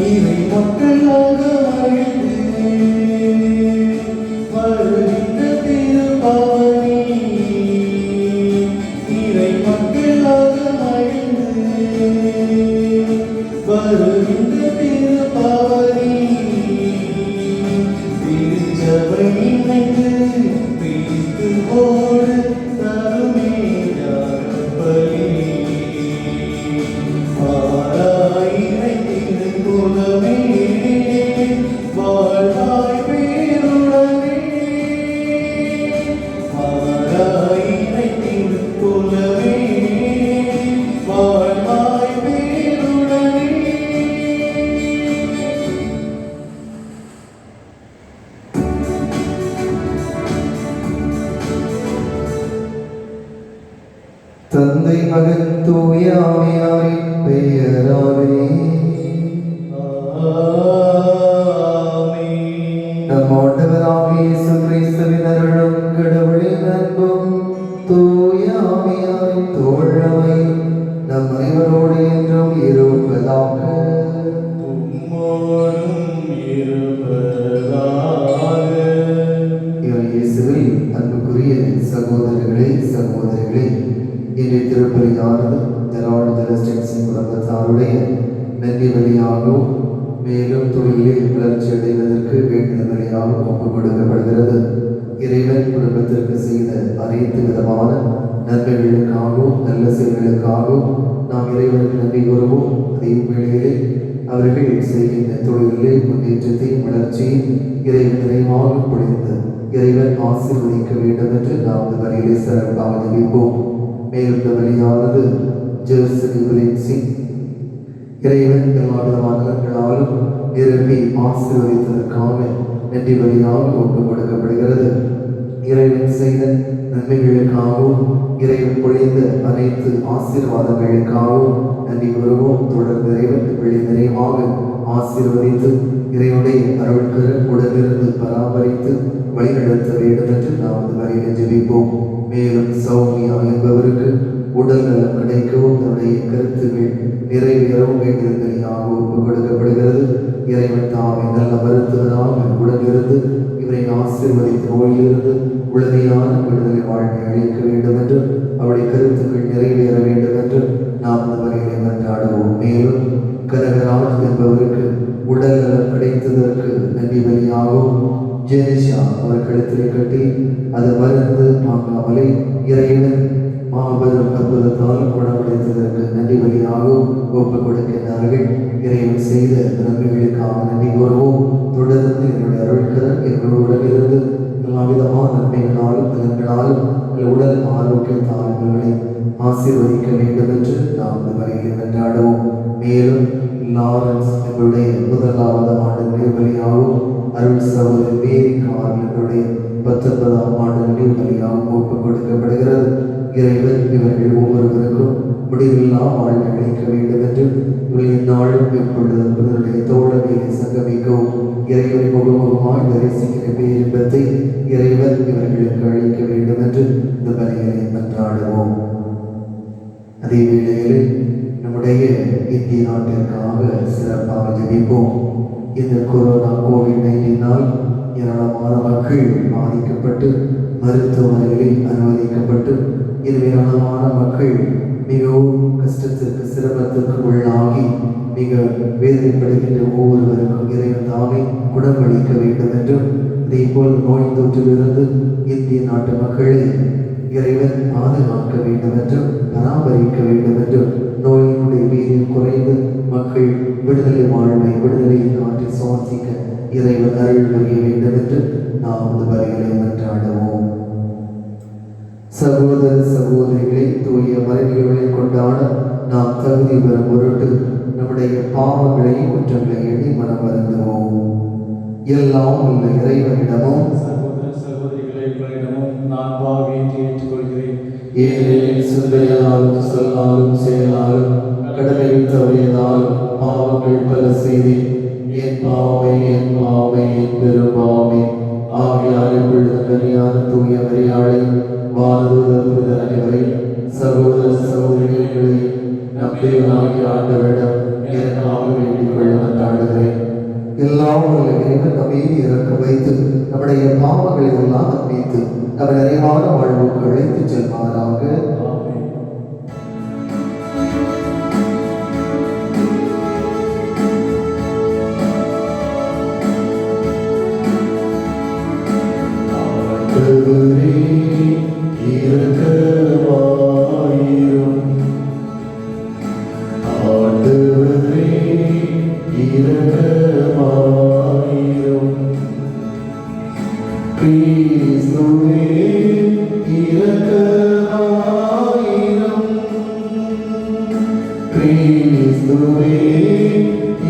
இறை மக்களாக வாழ்ந்து வருகின்ற திருப்பவனி, இறை மக்களாக வாழ்ந்து வருகின்ற திருப்பவனி, திருச்சபை இணைந்து கிறிஸ்துவோடு தருமே பலி. ஆராயினை திருக்குலமே வாழ்வாய் பேருடனே, ஆராயினை திருக்குலமே வாழ்வாய் பேருடனே. தந்தை மகன் தூய ஆவியாரின் பெயராலே நம் ஆண்டவராகிய இயேசு கிறிஸ்துவின் அருளும் கடவுளின் அன்பும் தூய ஆவியாரின் தோழமை நம் அனைவரோடு என்றும் இருப்பதாக. இயேசுவில் அன்புக்குரிய சகோதரர்களே சகோதரிகளே, இன்றைய திருப்பலியானது ஜெரால்டு ஜெலஸ்டின்ஸின் குடும்பத்தாருடைய நன்றி வழியாகவும் மேலும் தொழிலில் வளர்ச்சி அடைவதற்கு வேண்டுதல் வழியாகவும் ஒப்புக் கொடுக்கப்படுகிறது. இறைவன் குடும்பத்திற்கு செய்த அனைத்து விதமான நன்மைகளுக்காகவும் நல்ல செயல்களுக்காகவும் நாம் இறைவனுக்கு நன்றி கூறுவோம். அதே வேளையிலே அவர்கள் செய்கின்ற தொழிலிலே முன்னேற்றத்தையும் வளர்ச்சியும் இறைவன் நிறைவாக பொழிந்து இறைவன் ஆசீர்வதிக்க வேண்டும் என்று நாம் இந்த வரையிலே சிறப்பாக ஜெபிப்போம். மேலும் இந்த வழியானது இறைவன் விதமானவர்களாலும் நிரப்பி ஆசீர்வதித்ததற்காக நன்றி வழியாக ஒப்புக் கொடுக்கப்படுகிறது. இறைவன் செய்த நன்மைகளுக்காகவும் இறைவன் பொழிந்த அனைத்து ஆசீர்வாதங்களுக்காகவும் நன்றி கூறுவோம். தொடர்ந்து இறைவன் பிள்ளை நிறைவாக ஆசீர்வதித்து இறைவனுடைய அருள்கரம் உடனிருந்து பராமரித்து வழிநடத்த வேண்டும் என்று நாம் இந்த வரையிலே ஜெபிப்போம். மேலும் சௌமியா என்பவருக்கு உடல் நலம் கிடைக்கவும் தன்னுடைய கருத்துக்கள் நிறைவேறவும் வேண்டியதாக ஒப்புக் கொடுக்கப்படுகிறது. இறைவன் தாமே நல்ல மருத்துவராக உடனிருந்து இவரை ஆசீர்வதித்த நோயிலிருந்து முழுமையான விடுதலை வாழ்வை அளிக்க வேண்டும் என்று அவருடைய கருத்துக்கள் நிறைவேற வேண்டும் என்று நாம் இந்த வரையிலே மன்றாடுவோம். மேலும் கனகராஜ் என்பவருக்கு உடல் நலம் கிடைத்ததற்கு நன்றி வழியாகவும் ஜெனிஷா அவர் கழுத்திலே கட்டி அது மருந்து வாங்காமலே இறைவன் மாபெரும் அற்புதத்தால் குணமடைத்ததற்கு நன்றி வழியாகவும் ஒப்புக் கொடுக்கின்றார்கள். இறைவன் செய்த நன்மைகளுக்காக நன்றி கூறுவோம். தொடர்ந்து என்னுடைய அருள்கரம் எங்களுடன் இருந்து எல்லா விதமான நன்மைகளாலும் நலன்களாலும் உடல் ஆரோக்கியத்தால் இவர்களை ஆசீர்வதிக்க வேண்டும் என்று நாம் இந்த வரையிலே மன்றாடுவோம். மேலும் லாரன்ஸ் எங்களுடைய முதலாவது ஆண்டு நினைவலியாகவும் அருள் சகோதரி மேரி கார்ல் எங்களுடைய 19ஆம் ஆண்டு நினைவலியாகவும் ஒப்புக் கொடுக்கப்படுகிறது. இறைவன் இவர்கள் ஒவ்வொருவருக்கும் முடிவில்லா வாழ்வை அளிக்க வேண்டும் என்று இவர்களின் நாளும் எப்பொழுதும் இவருடைய தோழமையை சங்கமிக்கவும் இறைவனை முகமுகமாய் தரிசிக்கிற பேரின்பத்தை இறைவன் இவர்களுக்கு அளிக்க வேண்டும் என்று இந்த பலிகளை மன்றாடுவோம். அதே வேளையில் நம்முடைய இந்திய நாட்டிற்காக சிறப்பாக ஜெபிப்போம். இந்த கொரோனா கோவிட்-19 ஏராளமான மக்கள் பாதிக்கப்பட்டு மருத்துவமனைகளில் அனுமதிக்கப்பட்டு ஏராளமான மக்கள் மிகவும் கஷ்டத்திற்கு சிரமத்திற்கு உள்ளாகி மிக வேதனைப்படுகின்ற ஒவ்வொருவருக்கும் இறைவன் தாமே குணமளிக்க வேண்டும் என்றும் அதே போல் நோய் தொற்றிலிருந்து இந்திய நாட்டு மக்களை இறைவன் பாதுகாக்க வேண்டும் என்றும் பராமரிக்க வேண்டும் என்றும் நோயினுடைய வீரியம் குறைந்து மக்கள் விடுதலை வாழ்வை விடுதலையை காட்டி சுவாசிக்க இறைவன் அருள் புரிய வேண்டும் என்று நாம் இந்த வரிகளை மன்றாடுவோம். சகோதர சகோதரிகளை தூய மறைநிகழ்வுகளை கொண்டாட நாம் தகுதி பெறும் பொருட்டு நம்முடைய பாவங்களையும் குற்றங்களை எண்ணி மனம் வருந்துவோம். எல்லாம் உள்ள இறைவனிடமும் சகோதர சகோதரிகளிடமும் நான் பாவியத்தை ஏற்றுக்கொள்கிறேன். ஏனெனில் சிந்தனையாலும் சொல்லாலும் செயலாலும் கடமையில் தவறியதாலும் பாவங்கள் பல செய்தேன். என் பாவமே என் பாவமே என் பெரும்பாவமே. ஆகையால் இப்பொழுது தூய மரியாதை வானதூதர் புனிதர் அனைவரை சகோதர சகோதரிகளை நம் தேவனாகிய ஆண்டவரிடம் எனக்காக வேண்டிக் கொள்ள மன்றாடுகிறேன். எல்லாம் உள்ள இறைவன் நம்மீது இறக்க வைத்து நம்முடைய பாவங்களை எல்லாம் மன்னித்து நம்ம நிறைவான வாழ்வுக்கு அழைத்து செல்வாராக. ஆமென். ஆண்டவரே இரக்கமாயிரும். ஆண்டவரே இரக்கமாயிரும். கிறிஸ்துவே இரக்கமாயிரும். கிறிஸ்துவே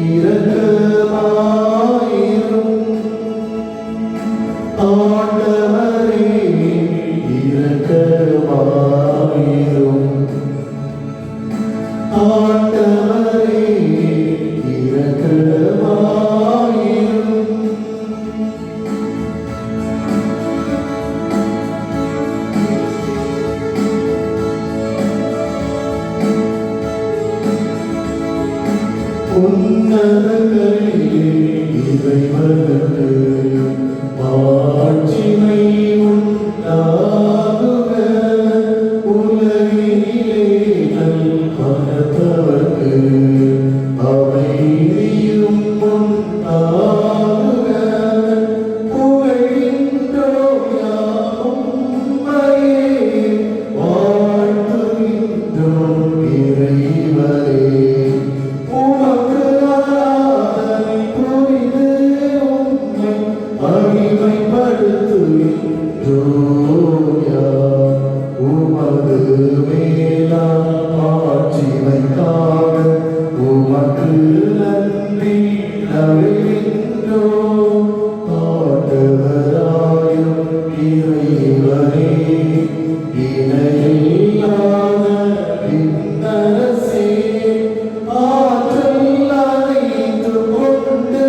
இரக்கமாயிரும். ஆண்டவரே இரக்கமாயிரும். ஆண்டவரே இரக்கமாயிரும். உன்னதங்களிலே இறைவனுக்கு மாட்சிமை உண்டாகுக. உலகினிலே நல்மனத்தவர்க்கு அமைதியும் உண்டாகுக. புகழ்கின்றோம் யாம் உம்மையே, வாழ்த்துகின்றோம் இறைவனே. உமக்கு ஆராதனை புரிந்து உம்மை மகிமைப்படுத்துகின்றோம் யாம். உமது மேலான மாட்சிமைக்காக உமக்கு நன்றி நவிழ்கின்றோம். ஆண்டவராயும் இறைவனே, இணையில்லாத விண்ணரசே, ஆற்றல் அனைத்தும் கொண்டு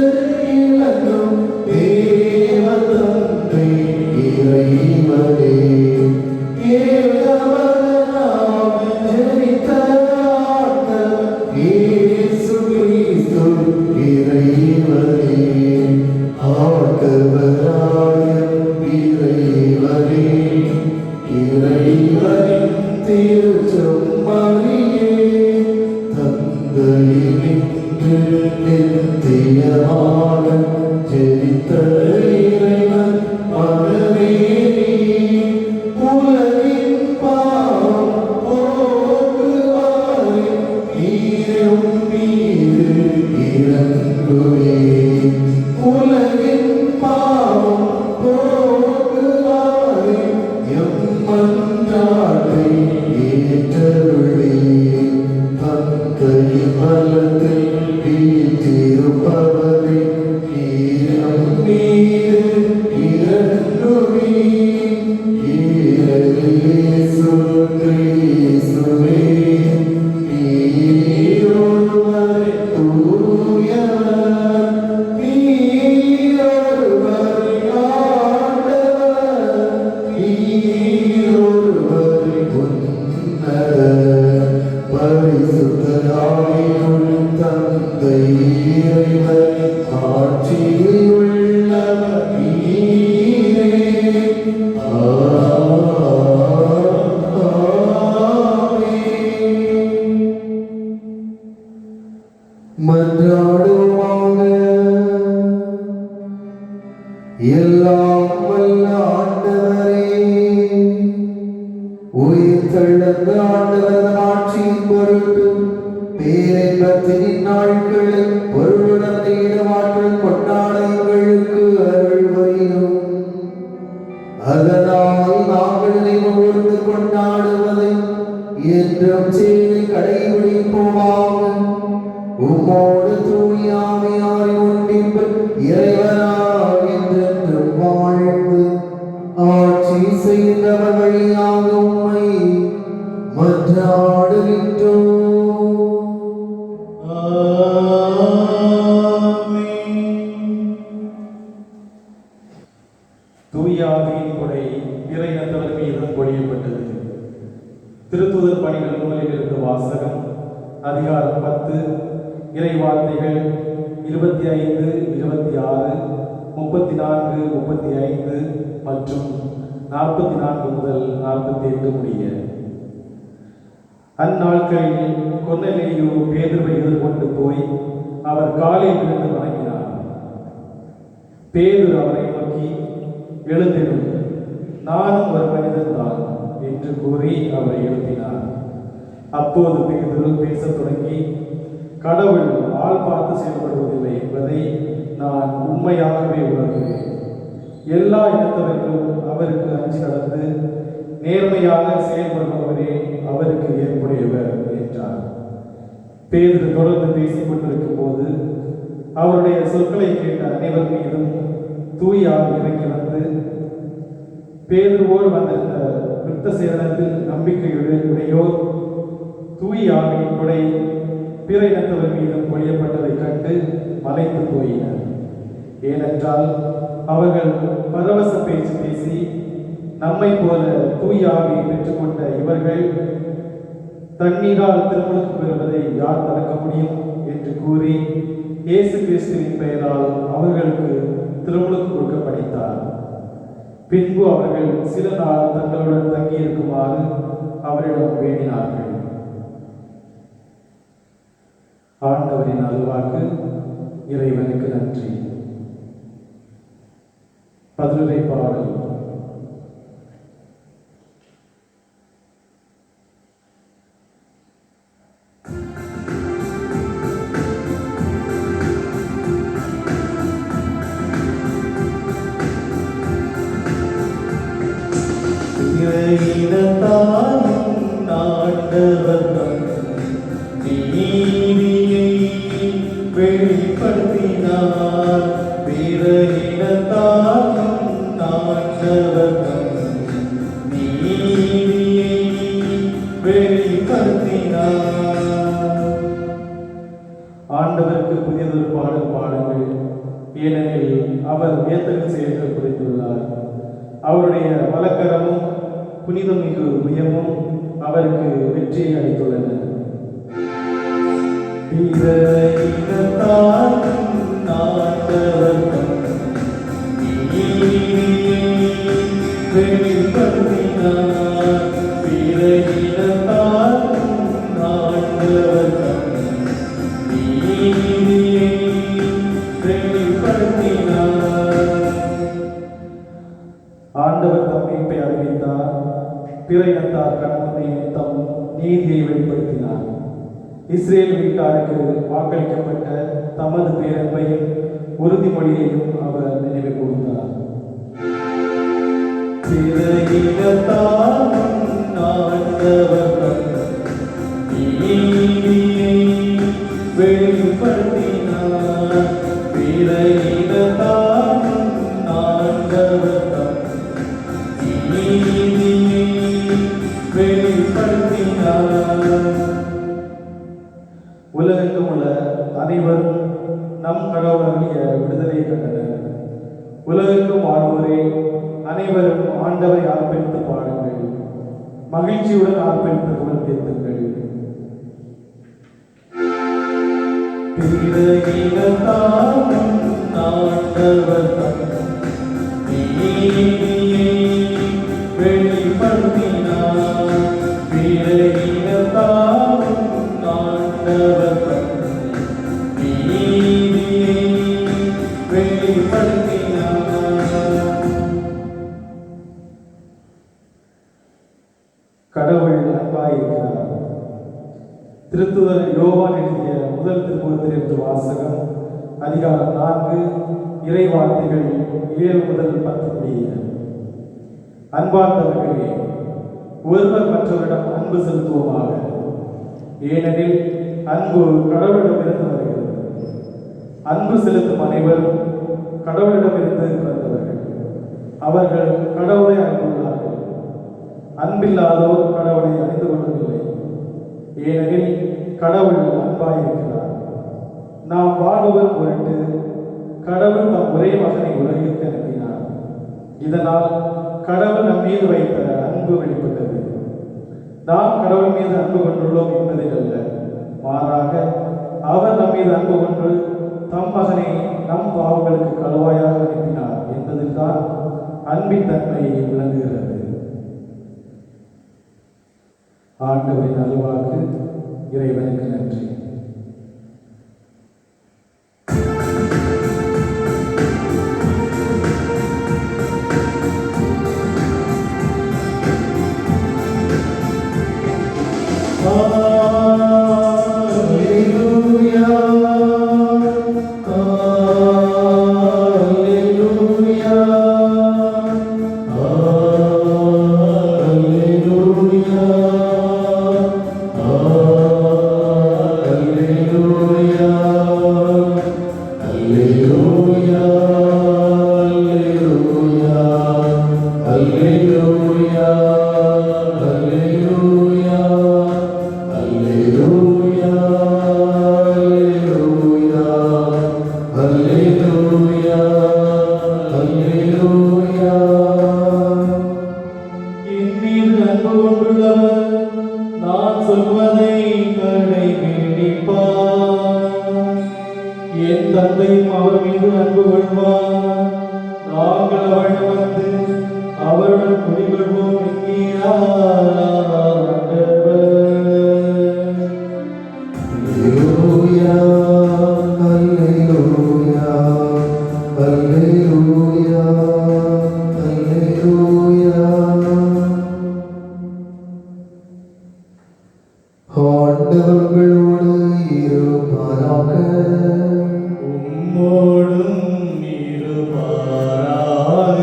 இலங்கும் தேவதந்தை இறைவனே, ஏகமகனாக ஜனித்த ஆண்டவர் இயேசு கிறிஸ்து இறைவனே, ஆண்டவராயும் இறைவனே, இறைவனின் திருச்செம்மறியே, தந்தையினின்று நித்தியமாக ஜெனித்த இறைவன் மகனே நீ. உலகின் பாவம் போக்குவாரே, நீரும் மீது இறங்குவே. உலகின் பாவம் போக்குவாரே, எம் மன்றாட்டை ஏற்றருளே. தந்தையின் பலத்தில் வீற்றிருப்பவரே, நீரும் மீது இறங்குவே. இயேசு கிறிஸ்துவே, நீரொருவரே தூயவர், நீரொருவரே ஆண்டவர், நீரொருவரே உன்னதர். பரிசுத்த ஆவியுடன் தந்தை இறைவன் ஆட்சியில் உள்ளவர் நீரே. மன்றாடுவோமாக. எல்லாம் வல்ல ஆண்டவரே, உயிர் தெழுந்த ஆண்டவரது ஆட்சியின் பொருட்டு பேரின்பத்தின் நாட்களை பொருளுடன் ஈடுபாட்டில் கொண்டாட எங்களுக்கு அருள் புரியும். அதனால் நாங்கள் நினைவுகூர்ந்து கொண்டாடுவதை என்றும் செய்து கடைபிடிப்போமாக. உம்மோடு தூய ஆவியாரின் ஒன்றிப்பு இறைவனாய் என்றென்றும் வாழ்ந்து ஆட்சி செய்தவர் வழியாக உம்மை மன்றாடுகின்றோம். தூய ஆவியின் கொடை இறையினத்தவர் மீது பொழியப்பட்டது. திருத்துதர் பணிகள் நூலில் இருந்து வாசகம். அதிகாரம் 10, இறை வார்த்தைகள் 25, 26, 34, 35 மற்றும் 44 முதல் 48 முடிய. அந்நாட்களில் கொர்நேலியு பேதுருவை எதிர்கொண்டு போய் அவர் காலில் விழுந்து வணங்கினார். பேதுரு அவரை நோக்கி, எழுந்திடும், நானும் ஒரு மனிதன்தான் என்று கூறி அவரை எழுப்பினார். அப்போது பேதுரு பேசத் தொடங்கி, கடவுள் ஆள் பார்த்து செயல்படுவதில்லை என்பதை நான் உண்மையாகவே உணர்கிறேன். எல்லா இனத்தவர்களும் அவருக்கு அஞ்சி நடந்து நேர்மையாக செயல்படுபவரே அவருக்கு ஏற்புடையவர் என்றார். பேதுரு தொடர்ந்து பேசிக் கொண்டிருக்கும் போது அவருடைய சொற்களை கேட்ட அனைவர் மீதும் தூய ஆவி இறங்கி வந்து பேதுருவோடு வந்திருந்த விருத்த சேதனத்தில் நம்பிக்கையுடையோர் தூய ஆவியின் கொடை பிற இனத்தவர் மீதும் பொழியப்பட்டதைக் கண்டு மலைத்து போயினர். ஏனென்றால் அவர்கள் பரவச பேச்சு பேசி, நம்மை போல தூய ஆவியை பெற்றுக்கொண்ட இவர்கள் தண்ணீரால் திருமுழுக்கு பெறுவதை யார் தடுக்க முடியும் என்று கூறி இயேசு கிறிஸ்துவின் பெயரால் அவர்களுக்கு திருமுழுக்கு கொடுக்க படித்தார். பின்பு அவர்கள் சில நாள் தங்களுடன் தங்கியிருக்குமாறு அவரிடம் வேண்டினார்கள். ஆண்டவரின் அருள்வாக்கு. இறைவனுக்கு நன்றி. பதிலுரை பாடல். வெளிப்படுத்தினார் பிற இனத்தாரும் நாட்டவர்தம் நீதியை வெளிப்படுத்தினார். ஆண்டவருக்கு புதியதொரு பாடல் பாடுங்கள், ஏனெனில் அவர் வியத்தகு செயல்கள் புரிந்துள்ளார். அவருடைய வலக்கரமும் புனிதமிகு உயமும் அவருக்கு வெற்றியை அளித்துள்ளன. பிற இனத்தாரும் நாட்டவர்தம் நீதியை வெளிப்படுத்தினார் பிற இனத்தாரும் நாட்டவர்தம் நீதியை வெளிப்படுத்தினார். ஆண்டவர் தம் மீட்பை அறிவித்தார். பிற இனத்தார் கண்முன்னே தம் நீதியை வெளிப்படுத்தினார். இஸ்ரேல் வீட்டாருக்கு வாக்களிக்கப்பட்ட தமது பேரன்பையும் உறுதிமொழியையும் அவர் நினைவு கூர்ந்தார். பிற இனத்தாரும் நாட்டவர்தம் நீதியை வெளிப்படுத்தினார் பிற இனத்தாரும் நாட்டவர்தம் நீதியை வெளிப்படுத்தினார். உலகெங்கும் உள்ள அனைவரும் நம் கடவுளுடைய விடுதலையை கண்டனர். உலகெங்கும் வாழ்வோரே, அனைவரும் ஆண்டவரை ஆர்ப்பரித்து பாடுங்கள், மகிழ்ச்சியுடன் ஆர்ப்பரித்து புகழ் தேர்த்துங்கள். பிற இனத்தாரும் நாட்டவர்தம் நீதியை வெளிப்படுத்தினார் பிற இனத்தாரும் நாட்டவர்தம் நீதியை வெளிப்படுத்தினார். கடவுள் அன்பாயிருக்கிறார். திருத்துதர் யோவான் எழுதிய முதல் திருமுகத்திலிருந்து வாசகம். அதிகாரம் 4, இறைவார்த்தைகள் 7 முதல் 10 முடிய. அன்பார்ந்தவர்களே, ஒருவர் மற்றவரிடம் அன்பு செலுத்துவோமாக. ஏனெனில் அன்பு கடவுளிடமிருந்து வருகிறது. அன்பு செலுத்தும் அனைவரும் கடவுளிடமிருந்து பிறந்தவர்கள். அவர்கள் கடவுளை அறிந்துள்ளார்கள். அன்பில்லாதோர் கடவுளை அறிந்து கொள்ளவில்லை, ஏனெனில் கடவுள் அன்பாயிருக்கிறார். நாம் வாழ்வர் பொருட்டு கடவுள் தம் ஒரே மகனை உலகிற்கு அனுப்பினார். இதனால் கடவுள் நம் மீது வைத்த அன்பு வெளிப்பட்டது. நாம் கடவுள் மீது அன்பு கொண்டுள்ளோம் என்பதில் அல்ல, மாறாக அவர் நம் மீது அன்பு கொண்டு தம் மகனை நம் பாவங்களுக்கு கழுவாயாக அனுப்பினார் என்பதில்தான் அன்பின் தன்மை விளங்குகிறது. ஆண்டவரின் அருள்வாக்கு. இறைவனுக்கு நன்றி. என் தந்தையும் அவர் மீது அன்பு கொள்வார். நாங்கள் அவரிடம் வந்து அவருடன் குடிகொள்வோம் என்கிறார் ஆண்டவர். அல்லேலூயா, அல்லேலூயா, அல்லேலூயா, அல்லேலூயா. ஆண்டவர்களோடு இருப்பாராக. உம்மோடும் இருப்பாராக.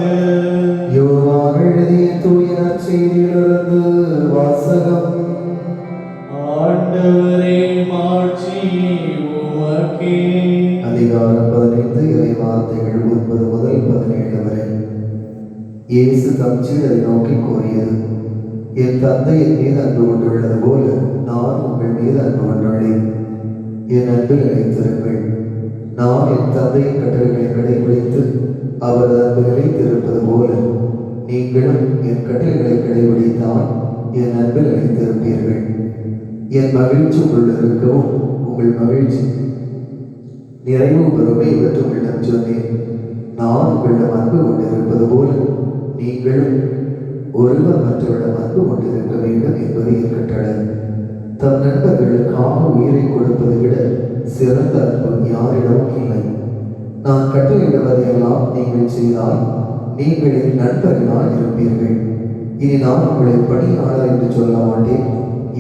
யோவான் எழுதிய தூய நற்செய்தியிலிருந்து வாசகம். ஆண்டவரே மாட்சி உமக்கே. அதிகாரம் 15 இறை வார்த்தைகள் 9 முதல் 17 வரை. இயேசு தம் சீடரை நோக்கி கூறியது: என் தந்தை என் மீது அன்பு கொண்டுள்ளது போல நான் உங்கள் மீது அன்பு கொண்டுள்ளேன். என் அன்பில் நிலைத்திருங்கள். நான் என் தந்தையின் கட்டளைகளை கடைபிடித்து அவரது அன்பு நிலைத்திருப்பது போல நீங்களும் என் கட்டளைகளை கடைபிடித்தால் என் அன்பில் நிலைத்திருப்பீர்கள். என் மகிழ்ச்சி உங்கள் இருக்கவும் உங்கள் மகிழ்ச்சி நிறைவு பெறுமே என்று உங்களிடம் சொன்னேன். நான் உங்களிடம் அன்பு கொண்டிருப்பது போல நீங்களும் ஒருவர் மற்றவரிடம் அன்பு கொண்டிருக்க வேண்டும் என்பது என் கட்டளை. தம் நண்பர்களுக்காக உயிரை கொடுப்பதை விட சிறந்த அன்பு யாரிடமும் இல்லை. நான் கட்டளையிடுவதையெல்லாம் நீங்கள் செய்தால் நீங்கள் என் நண்பர்களாக இருப்பீர்கள். இனி நான் உங்களை பணியாளர் என்று சொல்ல மாட்டேன்,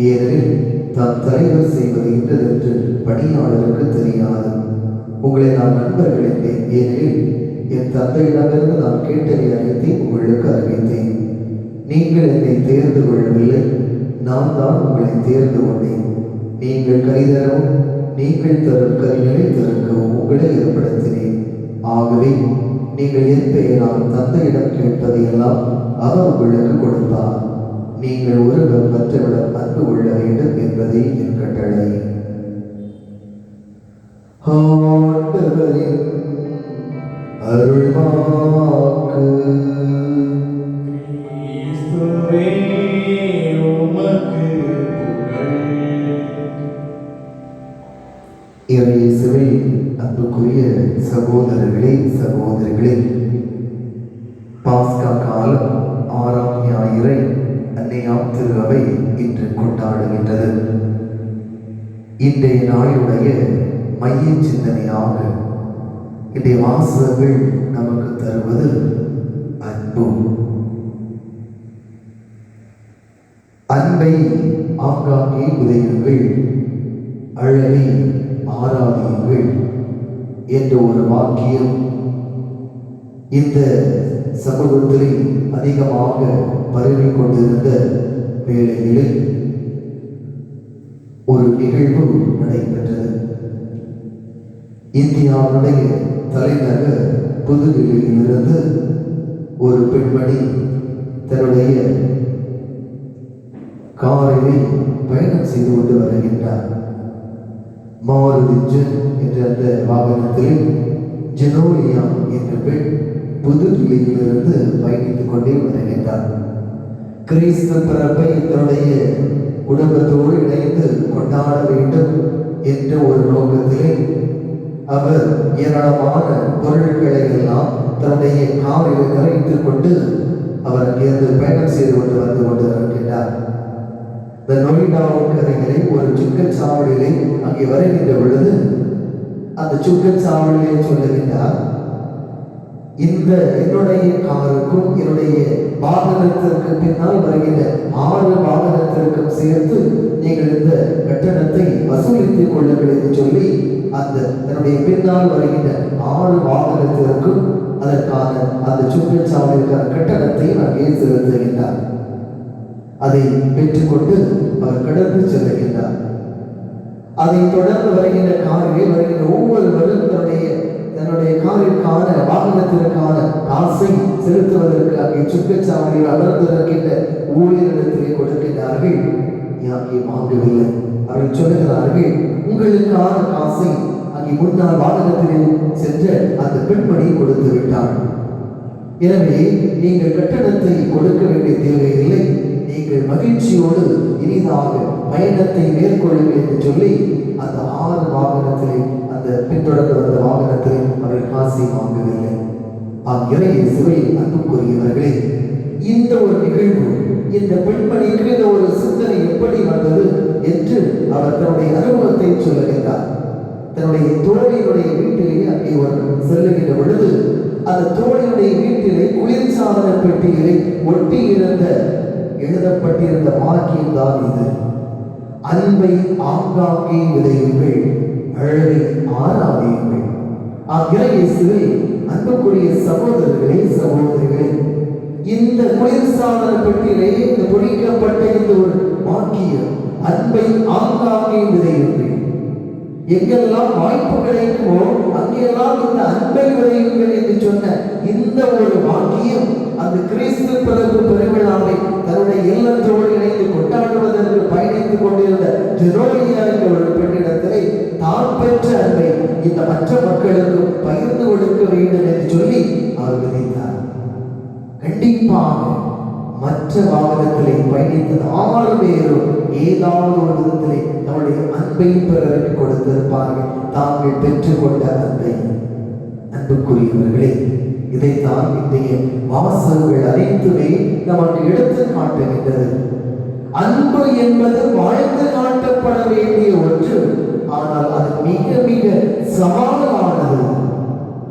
ஏனெனில் தம் தலைவர் செய்வது என்றதென்று பணியாளருக்கு தெரியாது. உங்களை நான் நண்பர்கள் என்பேன், ஏனெனில் என் தந்தையிடமிருந்து நான் கேட்டதை அனைத்தையும் உங்களுக்கு அறிவித்தேன். நீங்கள் என்னை தேர்ந்து கொள்ளவில்லை, நான் தான் உங்களை தேர்ந்து கொண்டேன். நீங்கள் கைதரவும் நீங்கள் தரும் கரிகளை திறக்கவும் உங்களை ஏற்படுத்தினேன். ஆகவே நீங்கள் என் பெயரால் தந்தையிடம் கேட்பதையெல்லாம் அவர் உங்களுக்கு கொடுத்தார். நீங்கள் ஒருவர் மற்றவரிடம் அன்பு கொள்ள வேண்டும் என்பதே என் கட்டளை. ஆண்டவரின் அருள்வாக்கு. கிறிஸ்துவே உமக்கு புகழ். இயேசுவே அன்புக்குரிய சகோதரர்களே சகோதரிகளே, பாஸ்கா காலம் 6ஆம் ஞாயிறை அன்னையாம் திரு அவை இன்று கொண்டாடுகின்றது. இன்றைய நாளுடைய மைய சிந்தனையாக இன்றைய வாசகங்கள் நமக்கு தருவது அன்பு. அன்பை ஆங்காங்கே புதையுங்கள், அழகை ஆராதியுங்கள் என்ற ஒரு வாக்கியம் இந்த சமூகத்தில் அதிகமாக பரவி கொண்டிருந்த வேளைகளில் ஒரு நிகழ்வு நடைபெற்றது. இந்தியாவுடைய தலைநகர் புதுதில்லியிலிருந்து ஒரு பெண்மணி தன்னுடைய காரிலே பயணம் செய்து கொண்டு வருகின்றார். மாருதி ஜென் என்ற அந்த வாகனத்தில் ஜெனோலியா என்ற பெண் புதுதில்லியிலிருந்து பயணித்துக் கொண்டே வருகின்றார். கிறிஸ்து பிறப்பை தன்னுடைய குடும்பத்தோடு இணைந்து கொண்டாட வேண்டும் என்ற ஒரு நோக்கத்திலே அவர் ஏராளமான பொருட்களை எல்லாம் தன்னுடைய காரில் நிறைத்துக் கொண்டு அவர் அங்கிருந்து பயணம் செய்து கொண்டு வந்து கொண்டிருக்கின்றார். இந்த நொய்டாவுக்கு அருகிலே ஒரு சுங்கச்சாவடியிலே அங்கே வருகின்ற பொழுது அந்த சுங்கச்சாவடியிலே சொல்லுகின்றார், இந்த என்னுடைய காருக்கும் என்னுடைய வாகனத்திற்கு பின்னால் வருகின்ற 6 வாகனத்திற்கும் சேர்த்து நீங்கள் இந்த கட்டணத்தை வசூலித்துக் கொள்ளுங்கள் என்று சொல்லி அந்த தன்னுடைய பின்னால் வருகின்ற 6 வாகனத்திற்கும் அதற்கான அந்த சுங்கச்சாவடிக்கான கட்டணத்தை அங்கே செலுத்துகின்றார். அதை பெற்றுக்கொண்டு அவர் கடந்து செல்லுகின்றார். அதை தொடர்ந்து வருகின்ற காரிலே வருகின்ற ஒவ்வொருவரும் தன்னுடைய காரிற்கான வாகனத்திற்கான காசை செலுத்துவதற்கு அங்கே சுங்கச்சாவடியில் அமர்ந்திருக்கின்ற ஊழியரிடத்திலே கொடுக்கின்றார்கள். யாங்கே வாங்கவில்லை. அவர்கள் சொல்லுகிறார்கள், உங்களுக்கான காசை அங்கே முன்னால் வாகனத்திலே சென்ற அந்த பெண்மணி கொடுத்து விட்டார். எனவே நீங்கள் கட்டணத்தை கொடுக்க வேண்டிய தேவையில்லை, நீங்கள் மகிழ்ச்சியோடு இனிதாக பயணத்தை மேற்கொள்ளுங்கள் என்று சொல்லி அந்த 6 வாகனத்திலே அந்த பின்தொடர்ந்து வந்த வாகனத்திலே அவர்கள் காசை வாங்கவில்லை. இறையேசுவை அன்புக்குரியவர்களே, இந்த ஒரு நிகழ்வு இந்த பெண்மணிக்கு இந்த ஒரு சிந்தனை எப்படி வந்தது என்று அவர் தன்னுடைய அனுபவத்தை சொல்லுகின்றார். தன்னுடைய தோழியினுடைய வீட்டிலே அங்கே ஒரு செல்லுகின்ற பொழுது அந்த தோழியுடைய வீட்டிலே குளிர்சாதன பெட்டியிலே ஒட்டி இருந்த எழுதப்பட்டிருந்த வாக்கியம் தான் இது: அன்பை ஆங்காங்கே விதையுங்கள், அழகை ஆராதியுங்கள். இறையேசுவை அன்புக்குரிய சகோதரர்களே சகோதரிகளே, இந்த குளிர்சாதன பெட்டியிலே இந்த பொறிக்கப்பட்ட இந்த ஒரு வாக்கியம், அன்பை ஆங்காங்கே விதையுங்கள். எங்கெல்லாம் வாய்ப்பு கிடைக்குமோ அங்கெல்லாம் இந்த அன்பை விதையுங்கள் என்று சொன்ன இந்த ஒரு வாக்கியம் அந்த கிறிஸ்து பிறப்பு பெருவிழாவை தன்னுடைய இல்லத்தோடு இணைந்து கொண்டாடுவதற்கு பயணித்துக் கொண்டிருந்த ஜெரோலியா என்ற ஒரு பெண்ணிடத்திலே தான் பெற்ற அன்பை இந்த மற்ற மக்களுக்கு பகிர்ந்து கொடுக்க வேண்டும் என்று சொல்லி அவர் விதைத்தார். கண்டிப்பாக மற்ற வாகனத்திலே பயணித்த 6 பேரும் ஏதாவது ஒரு விதத்திலே நம்முடைய அன்பை பிறருக்கு கொடுத்திருப்பார்கள், தாங்கள் பெற்றுக்கொண்ட அன்பை. அன்புக்குரியவர்களே, இதைத்தான் இன்றைய வாசகங்கள் அனைத்துமே நமக்கு எடுத்து காட்டுகின்றது. அன்பு என்பது வாழ்ந்து காட்டப்பட வேண்டிய ஒன்று, ஆனால் அது மிக மிக சவாலானது.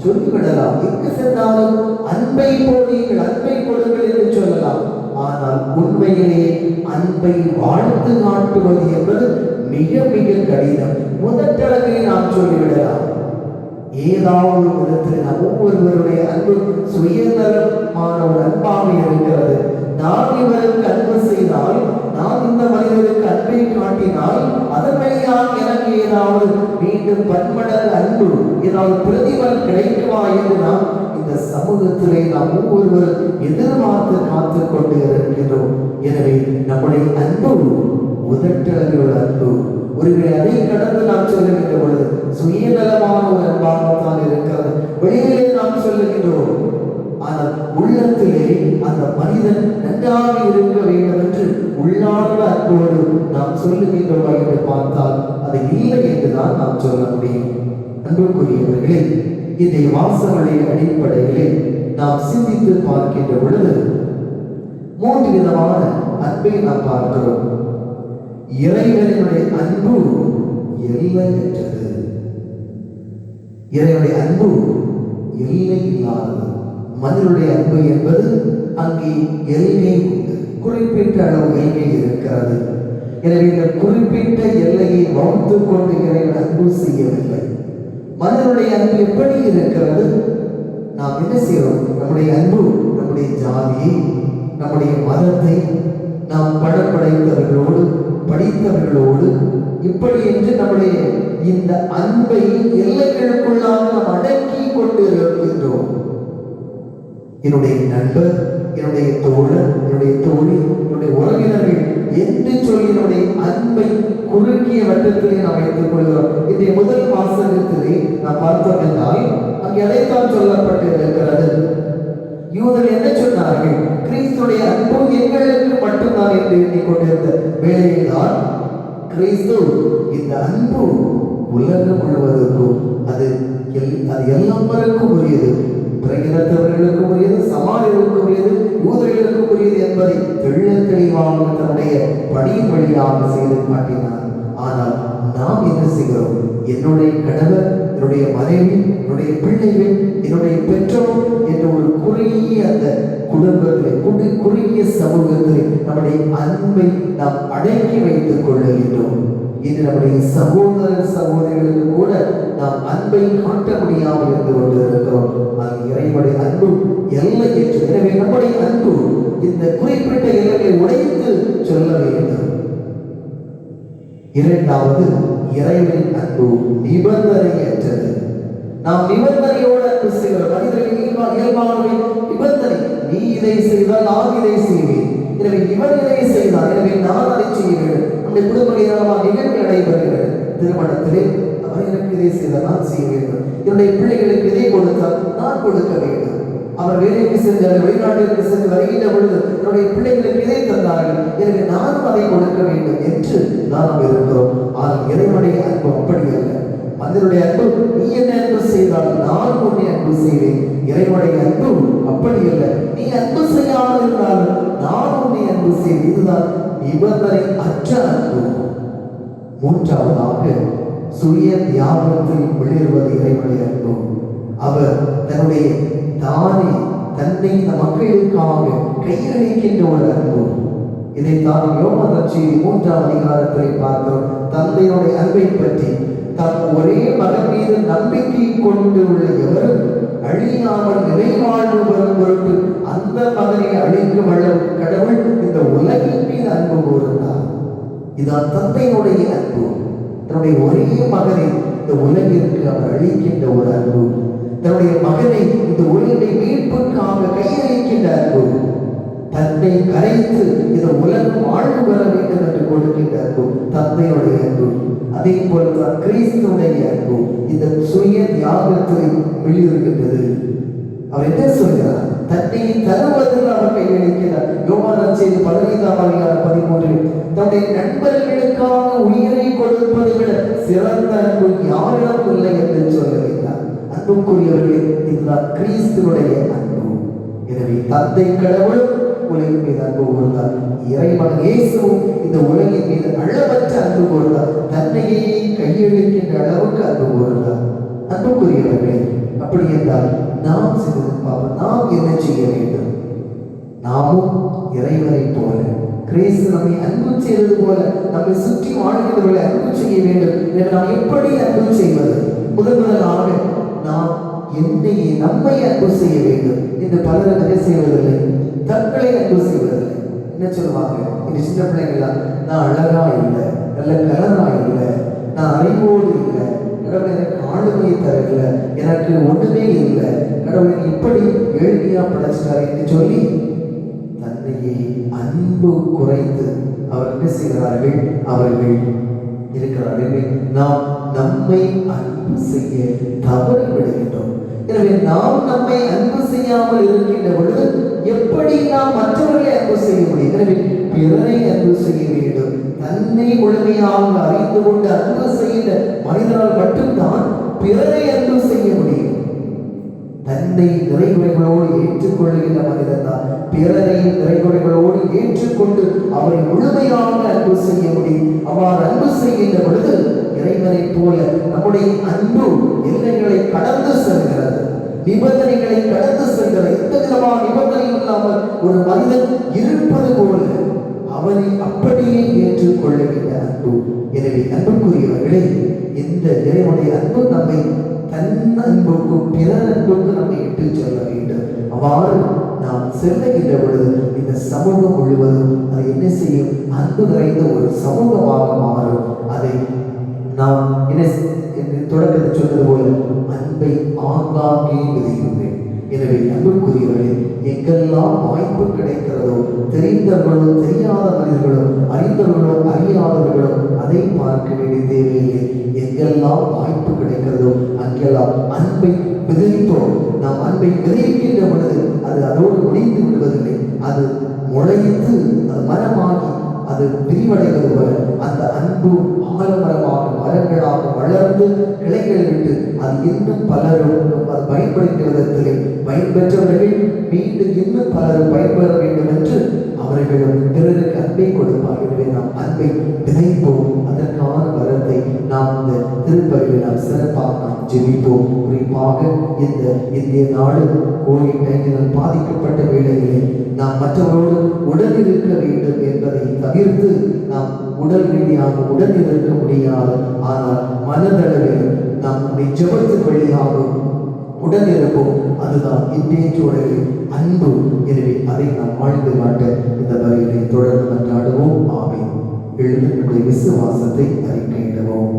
சொல்லிவிடலாம், எங்கு சென்றாலும் அன்பை போடுங்கள், அன்பை கொடுங்கள் என்று சொல்லலாம். ஆனால் உண்மையிலேயே அன்பை வாழ்ந்து காட்டுவது என்பது மிக மிக கடினம். முதற்கடமையை நாம் சொல்லிவிடலாம். ஏதாவது விதத்தில் நாம் ஒவ்வொருவருடைய அன்பு சுயநலமான ஒரு அன்பாக இருக்கிறது. நான் இவருக்கு அன்பு செய்தால், நான் இந்த மனிதருக்கு அன்பை காட்டினால் அதன் வழியாக எனக்கு ஏதாவது மீண்டும் பன்மடங்கு அன்பு, ஏதாவது பிரதிபலன் கிடைக்குமா என்று நாம் இந்த சமூகத்திலே நாம் ஒவ்வொருவரும் எதிர்பார்த்து காத்து கொண்டு இருக்கின்றோம். எனவே நம்முடைய அன்பு உதட்டளவில் அன்பு, ஒருவேளை அதை கடந்து நாம் சொல்லுகின்ற பொழுது சுயநலமான ஒரு அன்பாகத்தான் இருக்கிறது. வெளியிலே நாம் சொல்லுகின்றோம், ஆனால் உள்ளத்திலே அந்த மனிதன் நன்றாக இருக்க வேண்டும் என்று உள்ளார்ந்த அன்போடு நாம் சொல்லுகின்றோம் என்று பார்த்தால் அது இல்லை என்றுதான் நாம் சொல்ல முடியும். அன்புக்குரியவர்களே, இந்த வாசகங்களின் அடிப்படையிலே நாம் சிந்தித்து பார்க்கின்ற பொழுது 3 விதமான அன்பை நாம் பார்க்கிறோம். இறைவனுடைய அன்பு எல்லையற்றது. இறைவனுடைய அன்பு எல்லை இல்லாதது. மனிதனுடைய அன்பு என்பது அங்கே எல்லை உண்டு, குறிப்பிட்ட அளவு எல்லை இருக்கிறது. எனவே இந்த குறிப்பிட்ட எல்லையை வகுத்து கொண்டு இறைவன் அன்பு செய்யவில்லை. மனிதனுடைய அன்பு எப்படி இருக்கிறது? நாம் என்ன செய்கிறோம்? நம்முடைய அன்பு நம்முடைய ஜாதியை, நம்முடைய மதத்தை, நாம் படம் படைத்தவர்களோடு, படித்தவர்களோடு, இப்படி என்று நம்முடைய இந்த அன்பை எல்லைகளுக்குள்ளாக நாம் அடக்கி கொண்டு இருக்கின்றோம். என்னுடைய நண்பர், என்னுடைய தோழர், என்னுடைய தோழி, என்னுடைய உறவினர்கள் என்று சொல்லி நம்முடைய அன்பை குறுகிய வட்டத்திலே நாம் வைத்துக் கொள்கிறோம். இன்றைய முதல் வாசகத்திலே நாம் பார்த்தோம் என்றால் அங்கே அதைத்தான் சொல்லப்பட்டு இருக்கிறது. யூதர்கள் என்ன சொன்னார்கள்? கிறிஸ்துடைய அன்பு எங்களுக்கு மட்டும்தான் என்று எண்ணிக்கொண்டிருந்த வேளையில்தான் கிறிஸ்து இந்த அன்பு உலகம் முழுவதற்கும் அது எல்லாருக்கும் உரியது. பிறகினத்தவர்களுக்கு உரியது, சமாரியர்களுக்கு உரியது, யூதர்களுக்கு உரியது என்பதை தெள்ள தெளிவாக தன்னுடைய பணியின் வழியாக செய்து காட்டினார். ஆனால் நாம் என்ன செய்கிறோம்? என்னுடைய கணவர், என்னுடைய மனைவி, என்னுடைய பிள்ளைகள், என்னுடைய பெற்றோர் என்ற ஒரு குறுகிய அந்த குடும்பத்திலே, குறுகிய சமூகத்திலே நம்முடைய அன்பை நாம் அடக்கி வைத்துக் கொள்ளுகின்றோம். இது நம்முடைய சகோதர சகோதரிகளுக்கு கூட நாம் அன்பை காட்ட முடியாமல் இருந்து கொண்டிருக்கிறோம். அது இறைவனுடைய அன்பு எல்லையற்று. எனவே நம்முடைய அன்பு இந்த குறிப்பிட்ட எல்லையை உடைத்து சொல்ல வேண்டும். இரண்டாவது, இறைவனின் அன்பு நிபந்தனையற்றது. நாம் நிபந்தனையோடு அன்பு செய்கிறோம். மனிதர்கள் இயல்பாகவே நிபந்தனை. நீ இதை செய்தால் நான் இதை செய்வேன், எனவே இவன் இதை செய்தார், எனவே நான் அதை செய்ய வேண்டும். நம்முடைய குடும்ப நிகழ்வு நடைபெறுகிறது. திருமணத்திலே அவர் எனக்கு இதை செய்தால் நான் செய்ய வேண்டும், என்னுடைய பிள்ளைகளுக்கு இதை கொடுத்தால் நான் கொடுக்க வேண்டும். அவர் வேலைக்கு சென்றார், வெளிநாட்டிற்கு சென்று வருகின்ற பொழுது என்னுடைய பிள்ளைகளுக்கு இதை தந்தார்கள், எனவே நானும் அதை கொடுக்க வேண்டும் என்று நாம் இருக்கிறோம். ஆனால் இறைவனுடைய அன்பு அப்படி அல்ல. மனிதனுடைய அன்பு, நீ என்ன அன்பு செய்தால் நான் உன்னை அன்பு செய்வேன். இறைவனுடைய அன்பு அப்படி அல்ல. நீ அன்பு செய்யாமல் இருந்தாலும் நான் உன்னை அன்பு செய்வேன். இதுதான் நிபந்தனை அற்ற அன்பு. மூன்றாவதாக, சுய தியாகத்தில் விளைவது இறைவனுடைய அன்பு. அவர் தன்னுடைய தன்னை இந்த மக்களுக்காக கையளிக்கின்ற ஒரு அன்பு. இதைத்தான் யோவான் நற்செய்தி 3ஆம் அதிகாரத்திலே பார்க்கிறோம். தந்தையுடைய அன்பை பற்றி, தம் ஒரே மகன் மீது நம்பிக்கை கொண்டு உள்ள எவரும் அழியாமல் நிறைவாழ்வு பெறும் பொருட்டு அந்த மகனை அழிக்கும் அளவு கடவுள் இந்த உலகின் மீது அன்பு கூர்ந்தார். இதான் தந்தையுடைய அன்பு. தன்னுடைய ஒரே மகனை இந்த உலகிற்கு அவர் அழிக்கின்ற ஒரு அன்பு. தன்னுடைய மகனை இந்த உலகை மீட்புக்காக கையளிக்கின்ற அன்பு. தன்னை கரைத்து இந்த உலகம் வாழ்வு பெற வேண்டும் என்று கொடுக்கின்ற அன்பு தந்தையுடைய அன்பு. அதே போலதான் கிறிஸ்துவுடைய அன்பு இந்த சுய தியாகத்தில் வெளியிருக்கின்றது. அவர் என்ன சொல்கிறார்? தன்னை தருவதில் அவர் கையளிக்கிறார். யோவான் நற்செய்தி 15ஆம் அதிகாரம் 13 தன்னுடைய நண்பர்களுக்காக உயிரை கொடுப்பதை விட சிறந்த அன்பு யாரிடம் இல்லை என்று சொல்லுகிறார். அன்புக்குரியவர்களே, இதுதான் கிறிஸ்துவுடைய அன்பு. எனவே தந்தை கடவுள் உலகின் மீது அன்பு கூர்ந்தார். இறைவன் இயேசுவும் இந்த உலகின் மீது அளவற்ற அன்பு கூர்ந்தார். தன்னையே கையெழுக்கின்ற அளவுக்கு அன்பு கூர்ந்தார். அன்புக்குரியவர்களே, அப்படி என்றால் நாம் நாம் என்ன செய்ய வேண்டும்? நாமும் இறைவனை போல, கிறிஸ்து நம்மை அன்பு செய்வது போல நம்மை சுற்றி வாழ்கிறவர்களை அன்பு செய்ய வேண்டும். நாம் எப்படி அன்பு செய்வது? முதலாக நாம் நம்மை அன்பு செய்ய வேண்டும் என்று பலர் என்ன செய்வதில்லை, தங்களை அன்பு செய்வதில்லை. என்ன சொல்லுவாங்க? இந்த சின்ன பிள்ளைங்களாம், நான் அழகா இல்லை, நல்ல கலரா இல்லை, நான் அறிவோடு இல்லை, கடவுள் எனக்கு ஆளுமையை தரல, எனக்கு ஒன்றுமே இல்லை, கடவுள் இப்படி ஏழ்மையா படைச்சிட்டாரு என்று சொல்லி தன்னையே அன்பு குறைத்து அவர் என்ன செய்கிறார்கள்? அவர்கள் இருக்கிறார்கள். நாம் நம்மை அன்பு செய்ய தவறி விடுகின்றோம். எனவே நாம் நம்மை அன்பு செய்யாமல் இருக்கின்ற பொழுது எப்படி நாம் மற்றவர்களை அன்பு செய்ய முடியும்? எனவே பிறரை அன்பு செய்ய வேண்டும். தன்னை முழுமையாக அறிந்து கொண்டு அன்பு செய்கின்ற மனிதனால் மட்டும்தான் பிறரை அன்பு செய்ய முடியும். தன்னை நிறைகுறைகளோடு ஏற்றுக்கொள்கின்ற மனிதன் தான் பிறரை நிறைகுறைகளோடு ஏற்றுக்கொண்டு அவரை முழுமையாக அன்பு செய்ய முடியும். அவ்வாறு அன்பு செய்கின்ற பொழுது இறைவனை போல நம்முடைய அன்பு எல்லைகளை கடந்து செல்கிறது, நிபந்தனைகளை கடந்து செல்கிறது. எந்த விதமான நிபந்தனை இல்லாமல் ஒரு மனிதன் இருப்பது போல அவனை அப்படியே ஏற்றுக்கொள்ளுகின்ற அன்பு. எனவே அன்புக்குரியவர்களே, இந்த இறைவனுடைய அன்பு நம்மை தன் அன்புக்கும் பிறர் அன்புக்கும் நம்மை இட்டு செல்ல வேண்டும். அவ்வாறு நாம் செல்லுகின்ற பொழுது இந்த சமூகம் முழுவதும் அதை என்ன செய்யும்? அன்பு நிறைந்த ஒரு சமூகமாக மாறும். அதை நாம் என்ன தொடக்கத்தில் சொன்னது போல அன்பை ஆங்காங்கே விதையுங்கள். எனவே அன்புக்குரியவர்களே, எங்கெல்லாம் வாய்ப்பு கிடைக்கிறதோ, தெரிந்தவர்களோ தெரியாத மனிதர்களோ, அறிந்தவர்களோ அறியாதவர்களோ அதை பார்க்க வேண்டிய தேவையில்லை. எங்கெல்லாம் வாய்ப்பு கிடைக்கிறதோ அங்கெல்லாம் அன்பை விதைப்போம். நாம் அன்பை விதைக்கின்ற பொழுது அது அதோடு முடிந்து விடுவதில்லை. அது முளைத்து அது மரமாகி அது விரிவடைவது போல அந்த அன்பு ஆலமரமாக மரங்களாக வளர்ந்து கிளைகளை விட்டு அது இன்னும் பலரும் அது பயன்படுகிற விதத்திலே பயன்பெற்றவர்கள் மீண்டும் இன்னும் பலரும் பயன்பெற வேண்டும் என்று அவர்களும் பிறருக்கு அன்பை கொடுப்பார். எனவே நாம் அன்பை விதைப்போம். அதற்கான வரத்தை நாம் இந்த திருப்பலியில் நாம் சிறப்பாக நாம் ஜெபிப்போம். குறிப்பாக இந்த இந்திய நாடு கோவிட்-19 பாதிக்கப்பட்ட வேளையிலே நாம் மற்றவரோடு உடல் இருக்க வேண்டும் என்பதை தவிர்த்து நாம் உடல் ரீதியாக உடல் இருக்க முடியாது. ஆனால் மனதளவில் நாம் நம்முடைய ஜெபத்தின் வழியாக உடன் இருப்போம். அதுதான் இன்றைய சூழலில் அன்பு. எனவே அதை நாம் வாழ்ந்து காட்ட இந்த வரையினை தொடர்ந்து கொண்டாடுவோம். ஆமென். எழுந்து நம்முடைய விசுவாசத்தை அறிக்கையிடுவோம்.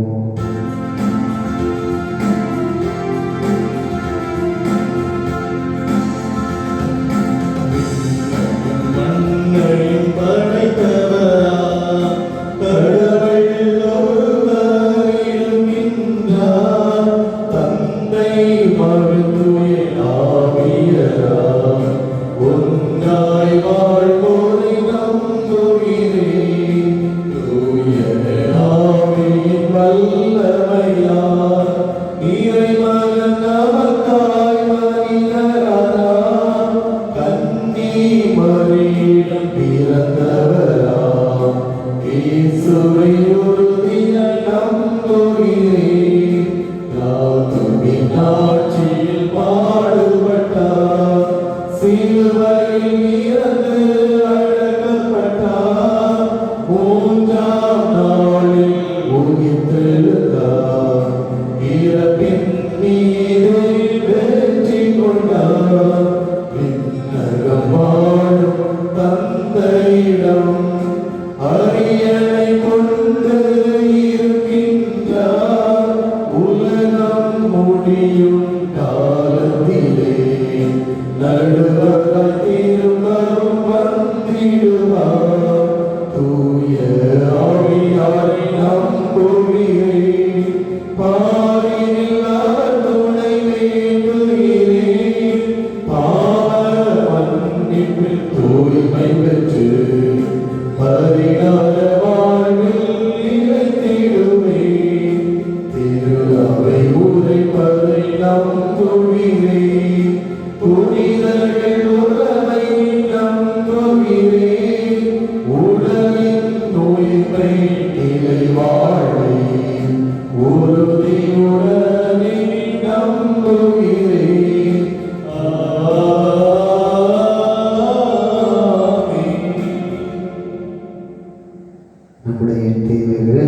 நம்முடைய தேவைகளை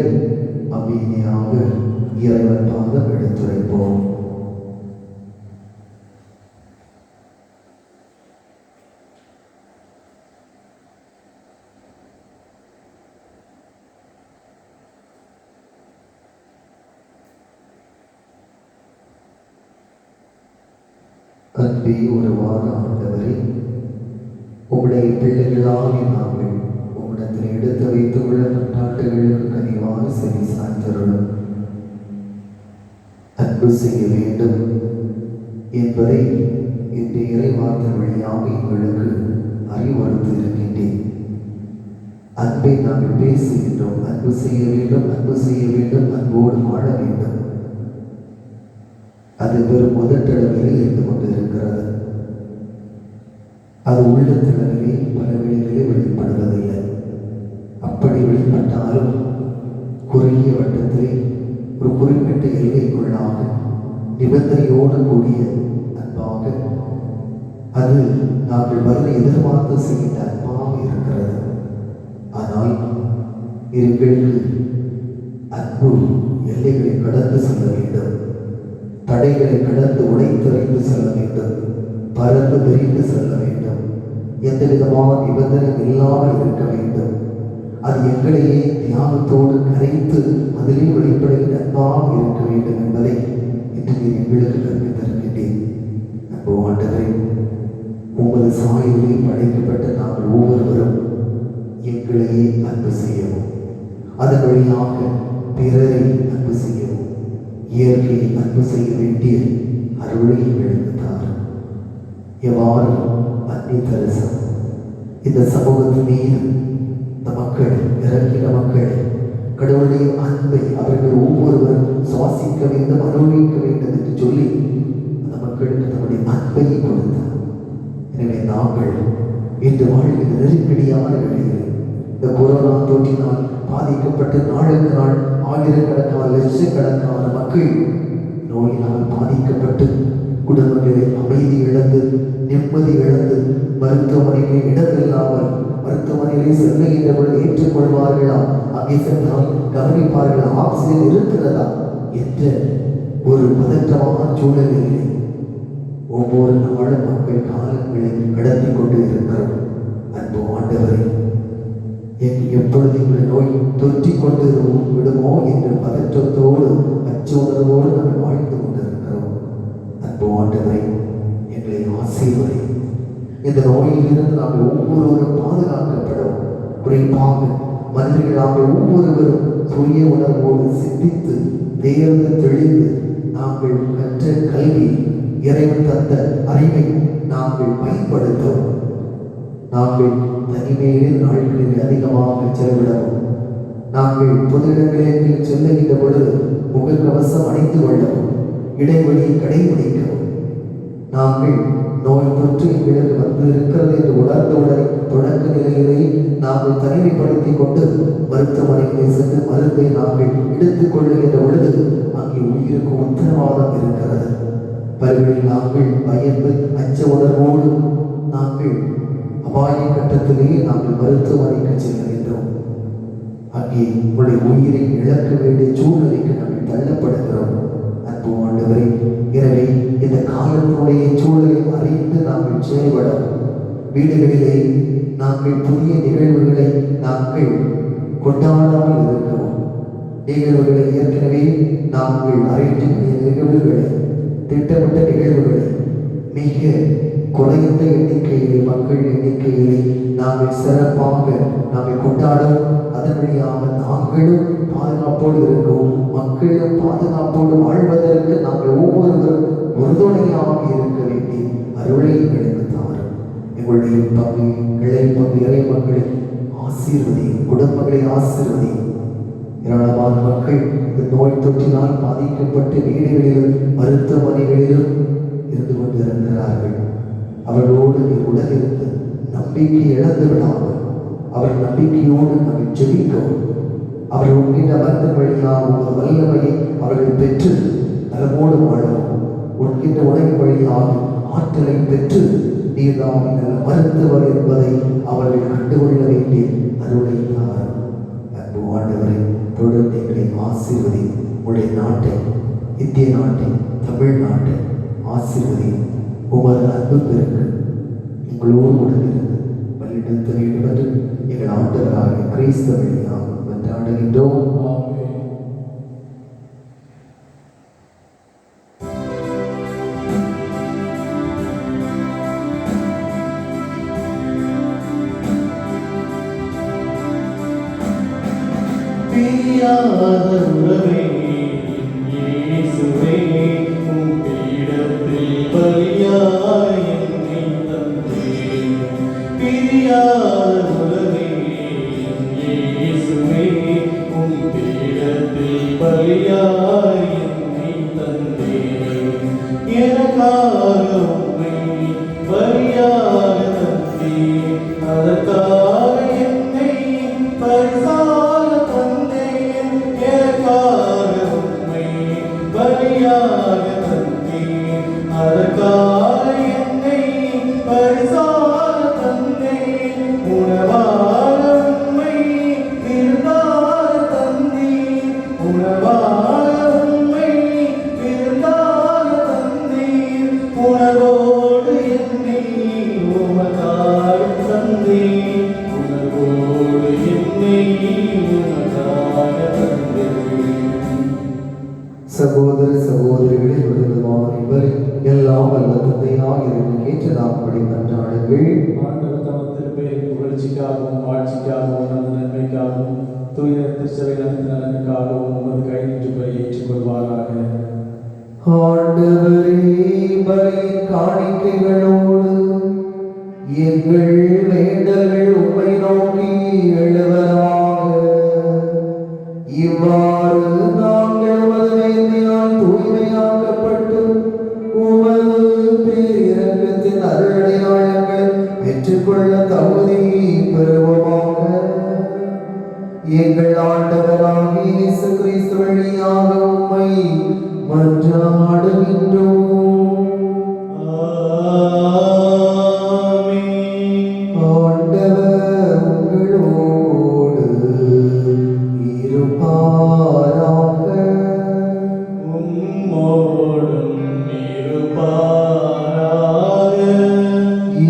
அமைதியாக இறைவன் பாதம் எடுத்துரைப்போம். அன்பே உருவான ஆண்டவரே, உம்முடைய பிள்ளைகளாகிய நாங்கள் உம்மிடத்தில் எடுத்து வைத்துள்ள நாட்டுகளுக்கு கனிவான செவி சாய்ந்தருளும். அன்பு செய்ய வேண்டும் என்பதை இந்த இறைவார்த்தை வழியாக எங்களுக்கு அறிவுறுத்தி இருக்கின்றேன். அன்பை நாங்கள் பேசுகின்றோம். அன்பு செய்ய வேண்டும், அன்பு செய்ய வேண்டும், அன்போடு வாழ வேண்டும். அது வெறும் முதட்டளவிலே இருந்து கொண்டிருக்கிறது. அது உள்ளத்திலே பல வேளைகளிலே வெளிப்படுவதில்லை. அப்படி வெளிப்பட்டாலும் குறுகிய வட்டத்திலே ஒரு குறிப்பிட்ட எல்லைக்குள்ளாக நிபந்தனையோடு கூடிய அன்பாக அது நாங்கள் பதிலை எதிர்பார்த்து செய்கின்ற அன்பாக இருக்கிறது. ஆனால் எங்களுக்கு அன்பு எல்லைகளை கடந்து செல்ல வேண்டும். தடைகளை கடந்து உடைத்தறிந்து செல்ல வேண்டும். பறந்து விரிந்து செல்ல வேண்டும். எந்த விதமான நிபந்தனையும் இல்லாமல் இருக்க வேண்டும். அது எங்களையே தியாகத்தோடு கரைத்து அதிலே வெளிப்படுகிற அன்பாக இருக்க வேண்டும் என்பதை இன்று நீர் எங்களுக்கு கற்பித்திருக்கின்றேன். அன்பு ஆண்டவரே, உமது சாயலிலே படைக்கப்பட்ட நாங்கள் ஒவ்வொருவரும் எங்களையே அன்பு செய்யவும், அதன் வழியாக பிறரை அன்பு செய்யவும், இயற்கையை அன்பு செய்ய வேண்டிய அருளை எழுந்தார். எவ்வாறு அன்னை தெரசா இந்த சமூகத்தின் மீது இந்த மக்கள் இறங்கின மக்கள் கடவுளுடைய அன்பை அவர்கள் ஒவ்வொருவரும் சுவாசிக்க வேண்டும், அனுபவிக்க வேண்டும் என்று நாங்கள் இன்று வாழ்கிற நெருக்கடியான வேளையில் இந்த கொரோனா தொற்றினால் பாதிக்கப்பட்டு நாளுக்கு நாள் ஆயிரக்கணக்கான லட்சக்கணக்கான மக்கள் நோயினால் பாதிக்கப்பட்டு குடும்பங்களில் அமைதி இழந்து நிம்மதி இழந்து மருத்துவமனையிலே இடமில்லாமல் மருத்துவமனையிலே செல்லுகின்ற பொழுது ஏற்றுக்கொள்வார்களா, அங்கே சென்றால் கவனிப்பார்களா, ஆக்சிஜன் இருக்கிறதா என்ற ஒரு பதற்றமான சூழலிலே ஒவ்வொரு நாளும் மக்கள் காலங்களை கடத்தி கொண்டு இருக்கிறோம். அன்பு ஆண்டவரே, எப்பொழுது இந்த நோய் தொற்றிக் கொண்டு விடுமோ என்ற பதற்றத்தோடு அச்ச உணர்வோடு நாங்கள் வாழ்ந்து கொண்டிருக்கிறோம். அன்பு ஆண்டவரே, எங்களை ஆசீர்வதி. இந்த நோயிலிருந்து நாங்கள் ஒவ்வொருவரும் பாதுகாக்கப்படும். குறிப்பாக மனிதர்கள் நாங்கள் ஒவ்வொருவரும் சுய உணர்வோடு சிந்தித்து தேர்ந்து தெளிந்து நாங்கள் கற்ற கல்வி இறைவன் தந்த அறிவை நாங்கள் பயன்படுத்தவும், நாங்கள் தனிமையில் நாட்களில் அதிகமாக செலவிடவும், நாங்கள் பொது இடங்களில் செல்லுகின்ற பொழுது முகக்கவசம் அணிந்து கொள்ளவும், இடைவெளியை கடைபிடிக்கவும், நாங்கள் நோய் தொற்று எங்களுக்கு வந்து இருக்கிறது என்று உணர்ந்தவுடனே தொடக்க நிலையிலே நாங்கள் தனிமைப்படுத்திக் கொண்டு மருத்துவமனைகளை சென்று மருந்தை நாங்கள் எடுத்துக் கொள்ளுகின்ற பொழுது அங்கே உயிருக்கு உத்தரவாதம் இருக்கிறது. பல்வேறு நாங்கள் பயந்து அச்ச உணர்வோடு நாங்கள் அபாய கட்டத்திலேயே நாங்கள் மருத்துவமனைக்கு செல்கின்றோம். அங்கே உங்களுடைய உயிரை இழக்க வேண்டிய சூழ்நிலைக்கு நாங்கள் தள்ளப்படுகிறோம். அன்பு ஆண்டவரே, எனவே இந்த காலத்தினுடைய சூழலை அறிந்து நாங்கள் செயல்படும். வீடுகளிலே நாங்கள் புதிய நிகழ்வுகளை நாங்கள் கொண்டாடாமல் இருக்கிறோம். நிகழ்வுகளை ஏற்கனவே நாங்கள் அறிந்து நிகழ்வுகளை திட்டமிட்ட நிகழ்வுகளை மிக குறைந்த எண்ணிக்கையிலே மக்கள் எண்ணிக்கையிலே நாங்கள் சிறப்பாக நாங்கள் கொண்டாடும். அதன் வழியாக நாங்களும் பாதுகாப்போடு இருக்கவும், மக்களும் பாதுகாப்போடு வாழ்வதற்கு நாங்கள் ஒவ்வொருவரும் உறுதுணையாக இருக்க வேண்டிய அருளை எங்களுக்கு தாரும். எங்களுடைய பங்கு இளை பங்கு இறை மக்களை ஆசீர்வதி, குடும்பங்களை ஆசீர்வதி. ஏராளமான மக்கள் இந்த நோய் தொற்றினால் பாதிக்கப்பட்டு வீடுகளிலும் மருத்துவமனைகளிலும் இருந்து கொண்டிருக்கிறார்கள். அவர்களோடு உடலிருந்து நம்பிக்கை இழந்து விடாமல் அவர் நம்பிக்கையோடு நாங்கள் ஜெபிக்கவும், அவர்கள் உண்கின்ற மருந்து வழியாக ஒரு வல்லமையை அவர்கள் பெற்று நலமோடு வாழவும், உண்கின்ற உணவு வழியாக ஆற்றலை பெற்று நீர்தான் நல்ல மருத்துவர் என்பதை அவர்கள் கண்டுகொள்ள வேண்டிய அருளை தாரும். அன்பு ஆண்டவரை, தொடர்ந்து எங்களை ஆசீர்வதி. உடைய நாட்டை, இந்திய நாட்டை, தமிழ்நாட்டை ஆசீர்வதி. ஒவ்வொரு அன்பு பெருக்கு எங்களோடு உடனிருந்து வழிநடத்த வேண்டும் என்று எங்கள் ஆண்டவராக கிறிஸ்து வழியாக மன்றாடுகின்றோம். சகோதர சகோதரிகளே, விடுதமான இவரை எல்லாம் வல்ல தந்தையாக இருந்து கேட்டு நாம் படி மன்றாடுங்கள். ஆண்டவர் தமது திருப்பெயர் புகழ்ச்சிக்காகவும் வாழ்ச்சிக்காகவும் நமது நன்மைக்காகவும் தூய திருச்சபை நலனுக்காகவும் உமது கை நின்று பலி ஏற்றுக்கொள்வாராக. ஆண்டவரே, பலியின் காணிக்கைகளோடு எங்கள் வேண்டல்கள் உம்மை நோக்கி எழுவதாக. இவ்வாறு நாங்கள் உமது வேண்மையால் தூய்மையாக்கப்பட்டு உமது பேரிரக்கத்தின் அருளடையாளங்கள் பெற்று மன்றாடுகின்றோம். ஆண்டவர் உங்களோடு இருப்பாராக.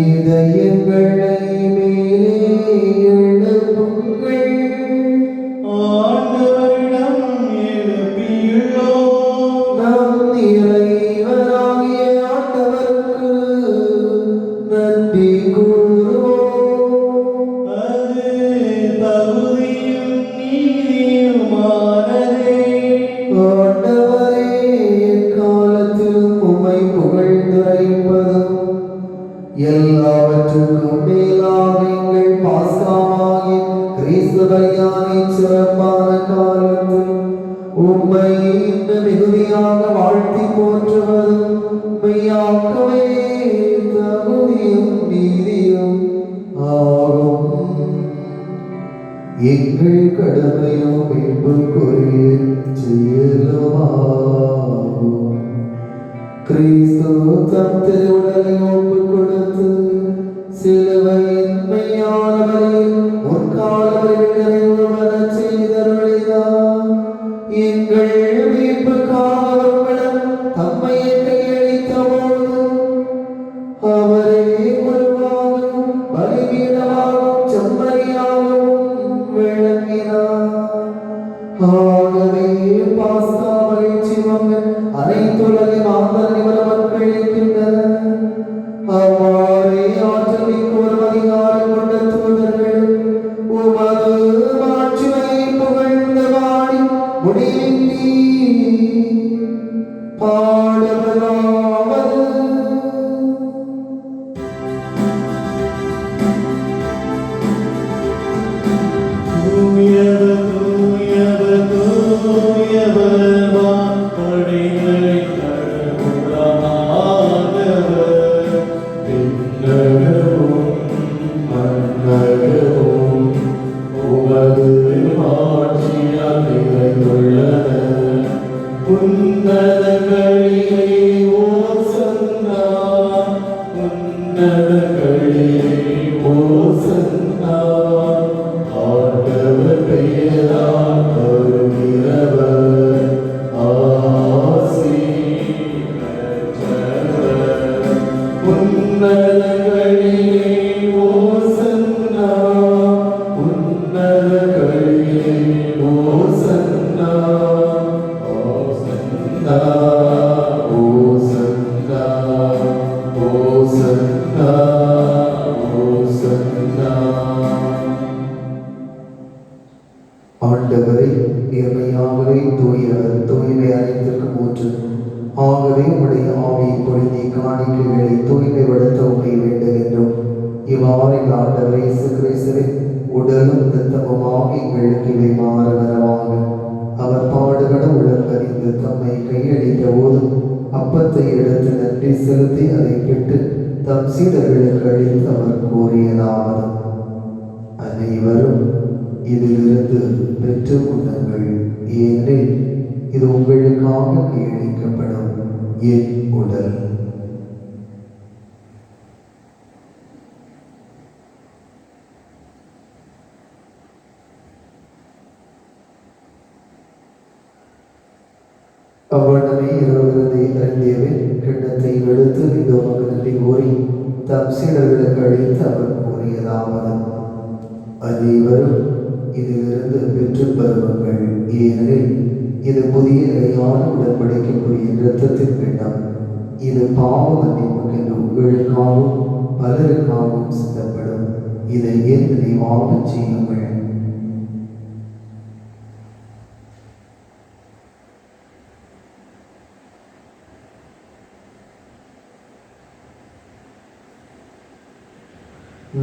இதயங்களை மேலே எழுப்புங்கள். நம் இறைவனாகிய ஆண்டவருக்கு நன்றி கூறுவோம். ஆண்டவரே, எக்காலத்திலும் உம்மை புகழ்ந்துரைப்பதும் எல்லாவற்றுக்கும் மேலாக எங்கள் பாஸ்காவாகிய கிறிஸ்து பலியானை சிறப்பான காலத்தில் உம்மை இந்த மிகுதியாக வாழ்த்தி போற்றுவதும் மெய்யாகவே தகுதியும் நீதியும் ஆகும். எங்கள் கடமையும் மீட்புக்குரிய செயலுமாகும். கிறிஸ்து தம் திருவுடலை ஒப்புக் கொடுத்து சிலுவையின் மெய்யான வழியில் முற்கால நிறைவு வரச் செய்தருளினார். எங்கள் மீட்புக்காக அவர்களிடம் தம்மையை கையளித்தபோது அவரே குருவாகவும் பலிபீடமாகவும் செம்மறியாகவும் விளங்கினார். ஆகவே பாஸ்கா மகிழ்ச்சி மங்கள் அனைத்துலகை மாந்தர் நிவர மக்களிக்கின்றனர். அவ்வாறே ஆற்றல் மிக்க ஒரு அதிகாரம் கொண்ட தூதர்கள் உமது மாட்சிமையை புகழ்ந்து பாடி முடிவின்றி பாடுவதாவது. ஆண்டவரை நேர்மையாகவே தூயவர், தூய்மை அனைத்திற்கும் ஊற்று. ஆகவே உடைய ஆவியை பொழுதி காணிக்கைகளை தூய்மைப்படுத்த உண்மை வேண்டுகின்றோம். இவ்வாறு ஆண்டவர் இயேசு கிறிஸ்துவின் உடலும் இரத்தமுமாக எங்களுக்கு இவை மாறுவனவாக. அவர் பாடுபட உடன்பறிந்து தம்மை கையளித்த போது அப்பத்தை எடுத்து நன்றி செலுத்தி அதை பெற்று தம் சீடர்களுக்கு அளித்து அவர் கூறியதாவது: அனைவரும் இதிலிருந்து பெற்று உண்ணுங்கள், ஏனெனில் இது உங்களுக்காக கையளிக்கப்படும் என் உடல். அவ்வளவே இரவிருந்தை அருந்தியவன் கிண்ணத்தை எடுத்து இதோ உமக்கு நன்றி கூறி தம் சீடர்களுக்கு அளித்து அவர் கூறியதாவது: அனைவரும் இதிலிருந்து பெற்று பருவங்கள், ஏனெனில் இது புதிய நிலையான உடன்படிக்கைக்குரிய இரத்தத்தின் கிண்ணம். இது பாவ மன்னிப்புக்கென்று உங்களுக்காகவும் பலருக்காகவும் சிந்தப்படும். இதை என் நினைவாக செய்யுங்கள்.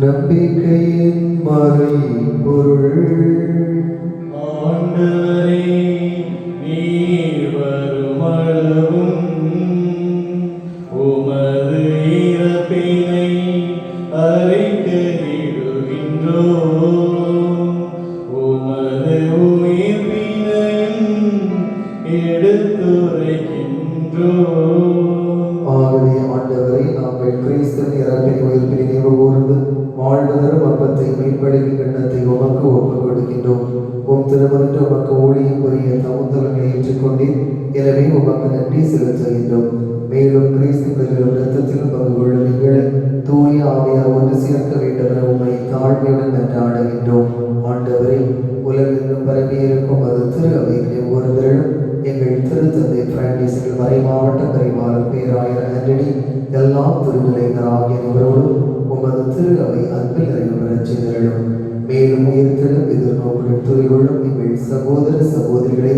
நம்பிக்கையின் மறைபொருள். ஆண்டவரே, நீர் வருமளவும் உமது இறப்பினை அறிக்கையிடுகின்றோம், உமது உயிர்ப்பினையும் எடுத்து ஆகவே ஆண்டவரை நாங்கள் கிறிஸ்துவின் இறப்பினை உயிர்ப்பினை நினைவு கூர்ந்து வாழ்வு தரும் அப்பத்தை மீட்பளிக்கு கிண்ணத்தை உமக்கு ஒப்புக் கொடுக்கின்றோம். உம் திருமணத்து உமக்கு ஊழியம் புரிய தமுத்தலங்களை ஏற்றுக்கொண்டேன். எனவே உமக்கு நன்றி செலுத்துகின்றோம். மேலும் கிறிஸ்துவிலும் இரத்தத்திலும் பங்கு கொள்ளும் எங்களை தூய ஆவியார் ஒன்று சேர்க்க வேண்டும் என உம்மை தாழ்மையுடன் நன்றாடுகின்றோம். ஆண்டவரை உலகெங்கும் பரவியிருக்கும் அது திரு அவையிலே ஒருவரும் எங்கள் திருத்தந்தை பிரான்சிஸ் மறை மாவட்ட பரிமாறர் பேராயர் ஆண்டனி எல்லா திருநிலைகள் ஆகிய இவரோடும் உமது திரு அவை அன்பில் நிறைவு பெறச் செய்தருளும். மேலும் உயிர்த்தெழும் எதிர்நோக்குடன் துறைகளும் எங்கள் சகோதர சகோதரிகளை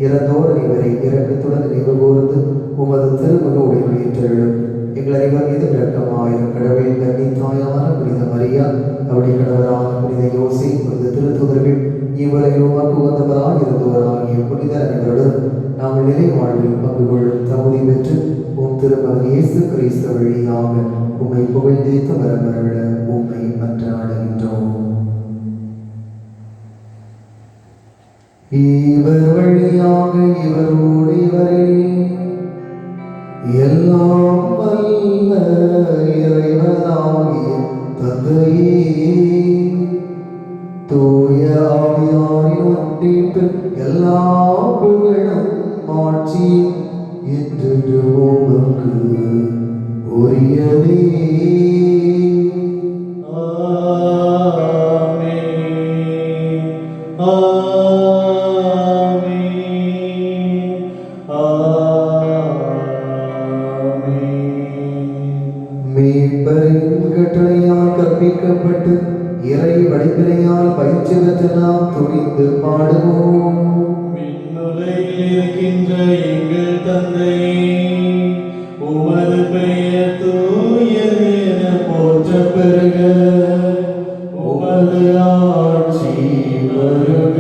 இறந்தோர் அனைவரை இரக்கத்துடன் நினைவு கூர்ந்து உமது திருமுக ஒளிகள் ஏற்றருளும். எங்கள் அனைவர் மீது இரக்கமாயிரும். கடவுளின் கன்னி தாயான புனித மரியா, அவருடைய கணவரான புனித யோசே, புனித திருத்தூதர்கள், இவ்வுலகில் உமக்கு உகந்தவராக இருந்தவராகிய புனித அனைவருடன் நாங்கள் நிலை வாழ்வில் பங்கு கொள்ளும் தகுதி பெற்று உம் திருமகன் இயேசு கிறிஸ்து வழியாக உம்மை புகழ்ந்தேத்து வரவருட உம்மை மன்றாடுகின்றோம். இவர் வழியாக இவரோடு இவரே எல்லாம் வல்ல இறைவனாகிய தந்தையே, தூய ஆவியாரின் ஒன்றிப்பில் எல்லா புகழும் மாட்சி என்று உமக்கு உரியதே. மீட்பரின் கட்டளையால் கற்பிக்கப்பட்டு இறை வழிப்பினையால் பயிற்சி பெற்ற நாம் துணிந்து பாடுவோம். விண்ணுலகில் இருக்கின்ற எங்கள் தந்தையே, உமது பெயர் தூயது என போற்றப் பெறுக. உமது ஆட்சி வருக.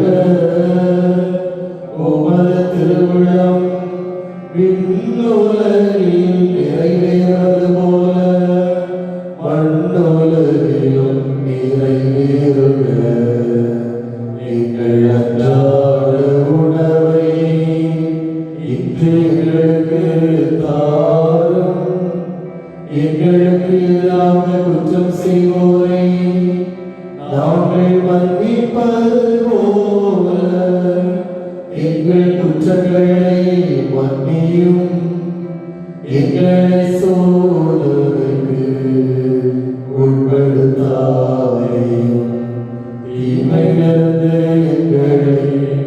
உமது திருவுளம் விண்ணுலகில் நிறைவேறுவது போல மண்ணுலகிலும் நிறைவேறுக. எங்கள் அன்றாட உணவை இன்று எங்களுக்கு தாரும். எங்களுக்கு எதிராக குற்றம் செய்வோரை நாங்கள் மன்னிப்பது போல எங்கள் குற்றங்களை மன்னியும். எங்களை சோதனைக்கு உட்படுத்தாதேயும், தீமையிலிருந்து எங்களை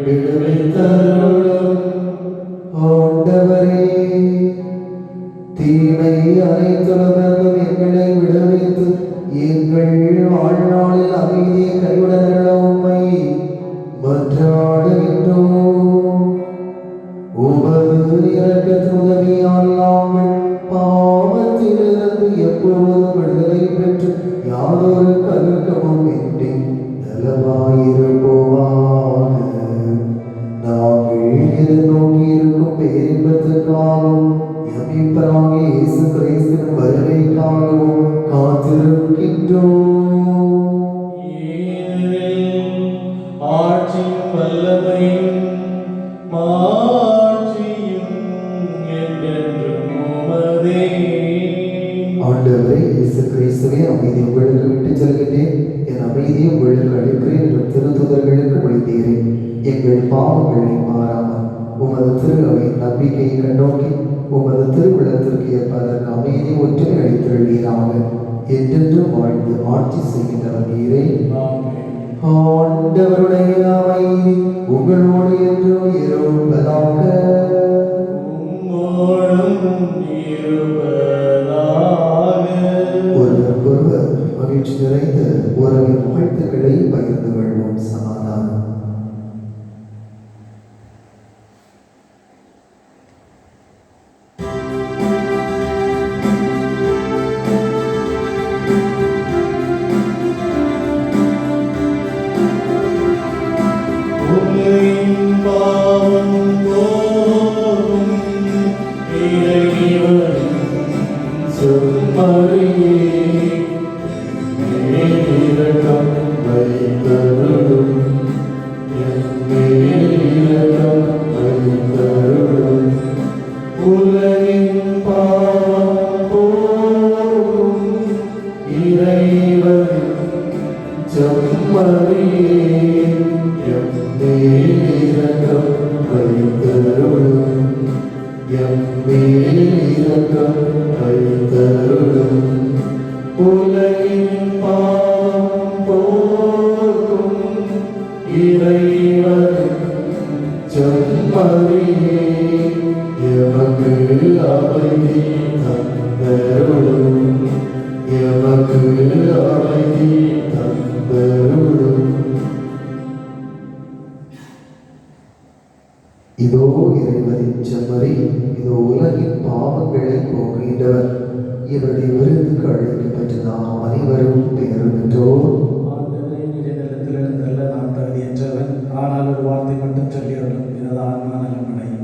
விடுவித்தருளும். ஆண்டவரே, தீமை அனைத்துலகம் எங்களை விடுவித்து எங்கள் வாழ்நாளில் அமைதியை கைவிடல உம்மை மன்றாடுகின்றோம். உமது இரக்கத்தின் உதவியால் நாங்கள் பாவத்திலிருந்து எப்போதும் விடுதலை பெற்று யாதொரு கலக்கமும் இன்றி நலமாயிருப்போமாக. நாங்கள் எதிர்நோக்கி இருக்கும் பேரின்பத்திற்காகவும் மீட்பராகிய இயேசு கிறிஸ்துவின் வருகைக்காகவும் காத்திருக்கின்றோம். ஆட்சியும் வல்லமையும் மாட்சியும் என்றென்றும் உமதே. ஆண்டவரே இயேசு கிறிஸ்துவே, அமைதி உங்களுக்கு விட்டு செல்கின்றேன், என் அமைதியை உங்களுக்கு அளிக்கிறேன் என்றும் திருத்தூதர்களுக்கு மொழிந்தீரேன். எங்கள் பாவங்களை மாறாமல் உமது திரு அவையின் நம்பிக்கையை கண்ணோக்கி உமது திருவிழத்திற்கு ஏற்ப அதற்கு அமைதி ஒற்றுமை அளித்தருளீராக. என்றென்றும் வாழ்ந்து ஆட்சி செய்கின்றவர் நீரே. ஆண்டவருடைய அமைதி உங்களோடு என்றும் இருப்பதாக. ஒருவருக்கொருவர் மகிழ்ச்சி நிறைந்த உறவின் வாழ்த்துக்களை பகிர்ந்து கொள்வோம். சமாதானம். பாவம் போகும் இறைவன் இரக்கம் வைத்தருளும். உலகின் பாவம் போக்கும் இறைவனின் செம்மறியே, எமக்கு அமைதி தந்தருளும். எமக்கு அமைதி தந்தருளும். இதோ இறைவனின் செம்மறி, இதோ உலகின் பாவங்களை போக்குகின்றவர். இவருடைய விருந்துக்கு அழைக்கப்பட்ட நாம் அனைவரும் பெயர் பெற்றோர். ஆண்டவரே, நீர் நிலத்தில் எழுந்தருள நான் தகுதியற்றவன். ஆனால் ஒரு வார்த்தை மட்டும் சொல்லியருளும், எனது ஆன்மா நலமடையும்.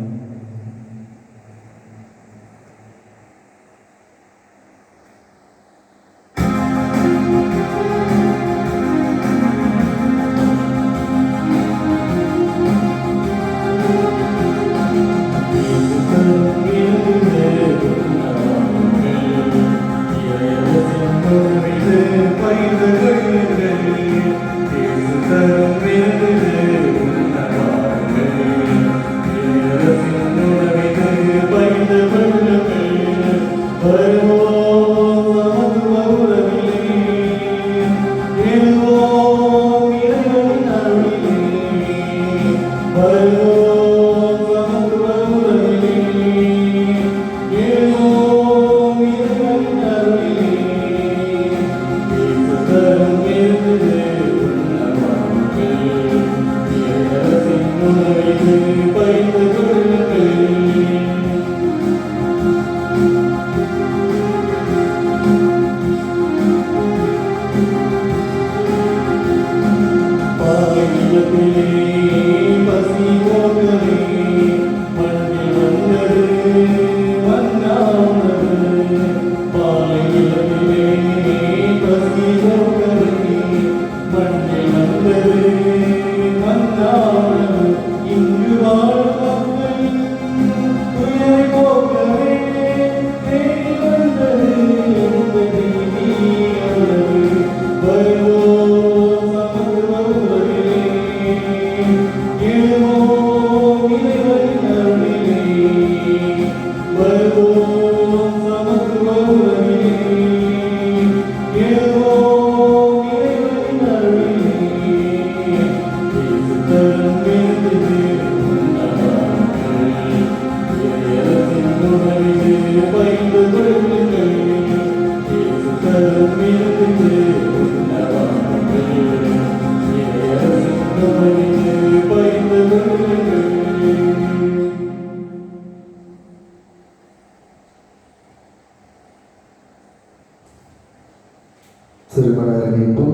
திருமண அறிவிப்பு.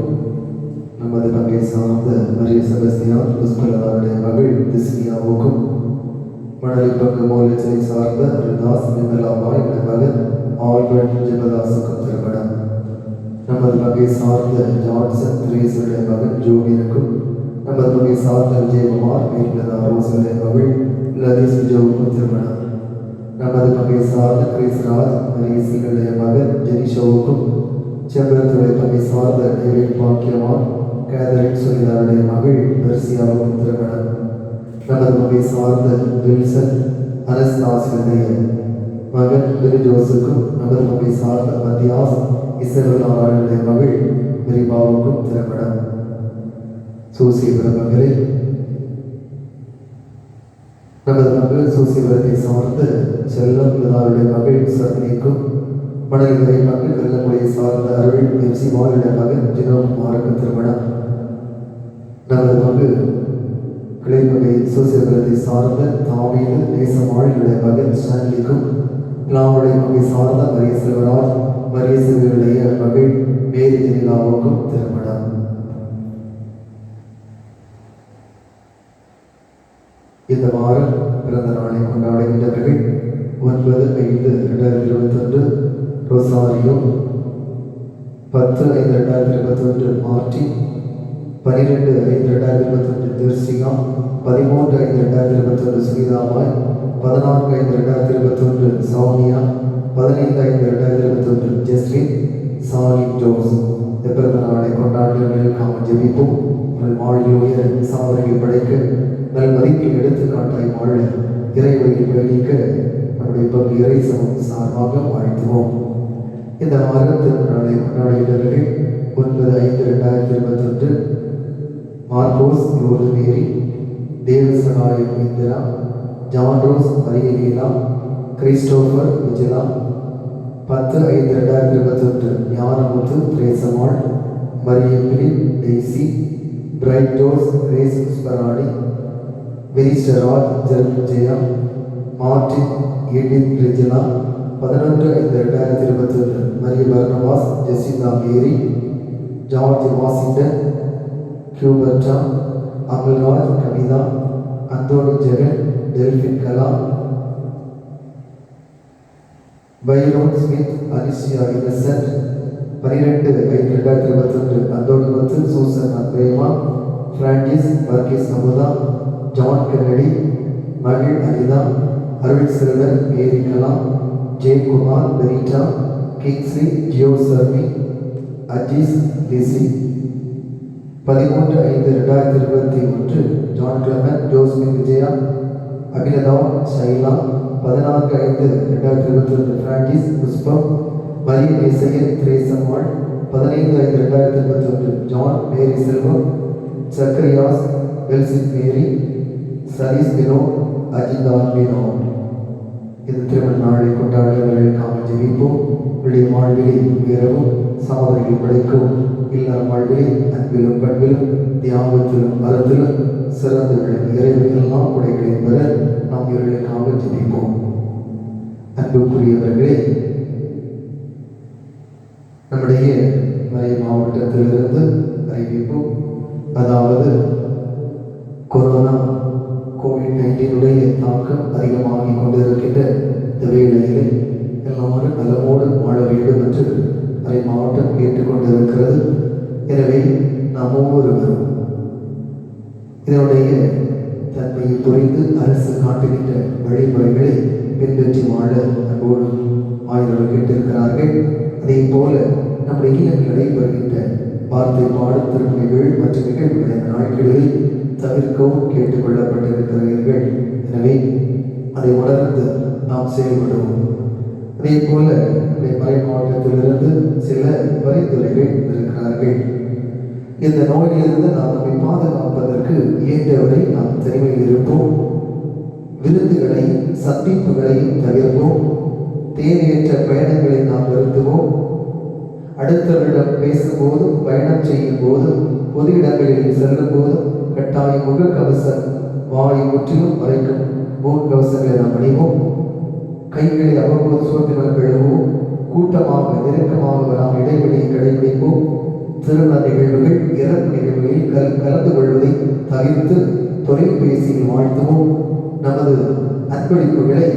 நமது பங்கை சார்ந்த மரிய செபஸ்தியான் புஷ்பலதாருடைய மகள் திஸ்னியாவுக்கும், மணலி பங்கு மூலச்சனை சார்ந்த ரிதாஸ் நிமலாபாய் மகன் ஆல்பர்ட் ஜெபதாசுக்கும் திருமணம். நமது பங்கை சார்ந்த ஜான்சன் திரேசுடைய மகன் ஜோவினுக்கும், நமது பங்கை சார்ந்த விஜயகுமார் மேல்நதா ரோசுடைய மகள் லதீஸ் விஜோவுக்கும் திருமணம். நமது பங்கை சார்ந்த கிறிஸ்ராஜ் மரியசிகளுடைய மகன் ஜெனிஷோவுக்கும், செம்பரத்துடைய பங்கை சார்ந்த டேவிட் பாக்கியவான் கேதரின் சுனிதாருடைய மகள் பெர்சியாவுக்கும் திருமணம். நமது பங்கை சார்ந்த வில்சன் அனஸ்தாசியுடைய மகன் ஜோசுக்கும், நமது பங்கை சார்ந்த மத்தியாஸ் இசைவலாருடைய மகள் மெரிபாவுக்கும் திருமணம். சூசிபுரம் மகளே, நமது மகள் சூசிபுரத்தை சார்ந்த செல்லம் பிதாருடைய மகள் சத்னிக்கும், மணலிதுறை மகள் வெள்ளமுறையை சார்ந்த அருள் எம்சிமாருடைய மகன் ஜினோகுமாருக்கு திருமணம். நமது மகள் கிளைமகை சூசிபுரத்தை சார்ந்த தாமீது நேசமாளுடைய மகன் ஸ்டான்லிக்கும், கிளாவுடைய மகை சார்ந்த மரிய செல்வராஜ் மரிய செல்வருடைய மகள் மேரி ஜெனிலாவுக்கும் திருமணம். இந்த வாரம் பிறந்த நாளை கொண்டாடுகின்றவர்கள் 9/5/2021 Rosario, 10/5/2021 Martin, 12/5/2021 Thirshika, 13/5/2021 Sunithabai, 14/5/2021 Soumya, 15/5/2021 Jeswin Salim Jose. இந்த பிறந்த நாளை கொண்டாடுகிறவர்களுக்காக ஜெபிப்போம். உங்கள் வாழ்வில் உயர சாதனைகள் படைக்க நல் மதிப்பில் எடுத்துக்காட்டாய் வாழ இறைவழியில் பயணிக்க நம்முடைய பங்கு இறைசனம் சார்பாக வாழ்த்துவோம். இந்த வாரத்தில் நாளை கொண்டாடுகிறவர்கள் 9/5/2021 மார்கோஸ் யோர்து Mary, Devasahayam Indira, John Rose Marialeela, Christopher Vijila. 10/5/2021 Gnanamuthu Thresammal, Mariyamili Daisy, Bright Doris Grace Pushparani, minister Raj Jaya, Martin Edith Regina. 11/5/2021 Maria Barnabas Jacintha Mary, George Washington, கியூபர்டா, Amalraj Kavitha, Anthony Jegan, Delphin Kala, Byron Smith, Alicia Innocent. 12/5/2021 Anthony Muthu, Susan Prema, Francis Varghese Amudha, John Kennedy, மகிழ் அனிதா, அருள் செல்வன், மேரி கலா, ஜெயக்குமார், பெரிட்டா, Kingsley, ஜியோ Sharmi, Aziz Lissy. 13/5/2021 John Clement, Josmin Vijaya, அகிலதாவ் Shaila. 14/5/2021 Francis Pushpam, Maria Nesaiyan Thresammal. 15/5/2021 John Mary Selvam, Zacharias வெல்சின் Mary, சலீஸ் பினோ, அஜிதார் பினோ. இந்த திருமண நாளை கொண்டாடுவதற்காக ஜெபிப்போம். உடைய வாழ்விலே உயரவும் சகோதரிகள் படைக்கவும், இல்லற வாழ்விலே அன்பிலும் பண்பிலும் தியாகத்திலும் மரத்திலும் சிறந்து இறைவன் எல்லாம் குடைகளை பெற நாம் இவர்களுக்காக ஜெபிப்போம். அன்புக்குரியவர்களே, நம்முடைய மறை மாவட்டத்திலிருந்து அறிவிப்பு, அதாவது கொரோனா கோவிட்-19 தாக்கம் அதிகமாகிக் கொண்டிருக்கின்ற இந்த வேளையிலே எல்லாரும் நலமோடு வாழ வேண்டும் என்று மறை மாவட்டம் கேட்டுக்கொண்டிருக்கிறது. எனவே நாம் ஒவ்வொருவரும் இதனுடைய தன்மையை புரிந்து அரசு காட்டுகின்ற வழிமுறைகளை பின்பற்றி வாழ அன்போடு ஆய்வுகள் கேட்டிருக்கிறார்கள். அதே போல நம்முடைய இல்லங்களில் நடைபெறுகின்ற வார்த்தை பாடும் திருமணிகள் மற்றும் நிகழ்வுகளை நாட்களில் தவிர்க்கவும் கேட்டுக்கொள்ளப்பட்டிருக்கிறீர்கள். எனவே அதை உணர்ந்து நாம் செயல்படுவோம். அதே போல மறை மாவட்டத்திலிருந்து சில பரிந்துரைகள் இருக்கிறார்கள். இந்த நோயிலிருந்து நாம் நம்மை பாதுகாப்பதற்கு இயன்றவரை நாம் தனிமையில் இருப்போம். விருந்துகளை சந்திப்புகளை தவிர்ப்போம். தேவையற்ற பயணங்களை நாம் நிறுத்துவோம். அடுத்தவரிடம் பேசும்போதும் பயணம் செய்யும் போதும் பொது இடங்களில் செல்லும் போதும் கட்டாய முகக்கவசம் வாய் முற்றிலும் மறைக்கும் முகக்கவசங்களை நாம் அணிவோம். கைகளை அவ்வப்போது சோப்பினால் கழுவோம். கூட்டமாக நெருக்கமாக நாம் இடைவெளியை கடைபிடிப்போம். திருமண நிகழ்வுகள் இறப்பு நிகழ்வுகளில் கலந்து கொள்வதை தவிர்த்து தொலைபேசியில் வாழ்த்துவோம். நமது அன்பளிப்புகளை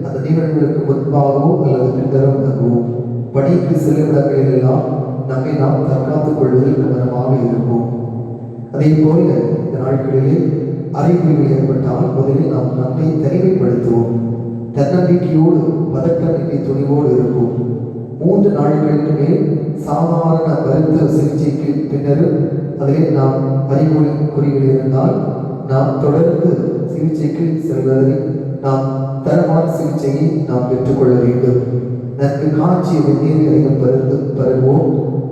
அந்த நிகழ்வுகளுக்கு முன்பாகவோ அல்லது பின்னரோ தருவோம். பணிக்கு செல்லும் இடங்களில் எல்லாம் நம்மை நாம் தற்காத்துக் கொள்வதில் கவனமாக இருப்போம். அதே போல இந்த நாட்களிலே அறிகுறிகள் ஏற்பட்டால் முதலில் நாம் நம்மை தனிமைப்படுத்துவோம். தன்னம்பிக்கையோடு பதட்டமின்றி துணிவோடு இருப்போம். 3 நாட்களுக்கு மேல் சாதாரண மருத்துவ சிகிச்சைக்கு பின்னரும் அதிலே நாம் அறிகுறிகள் இருந்தால் நாம் தொடர்ந்து சிகிச்சைக்கு செல்வதை நாம் தரமான சிகிச்சையை நாம் பெற்றுக்கொள்ள வேண்டும். நன்கு காய்ச்சிய வெந்நீரை அதிகம் பருகுவோம்.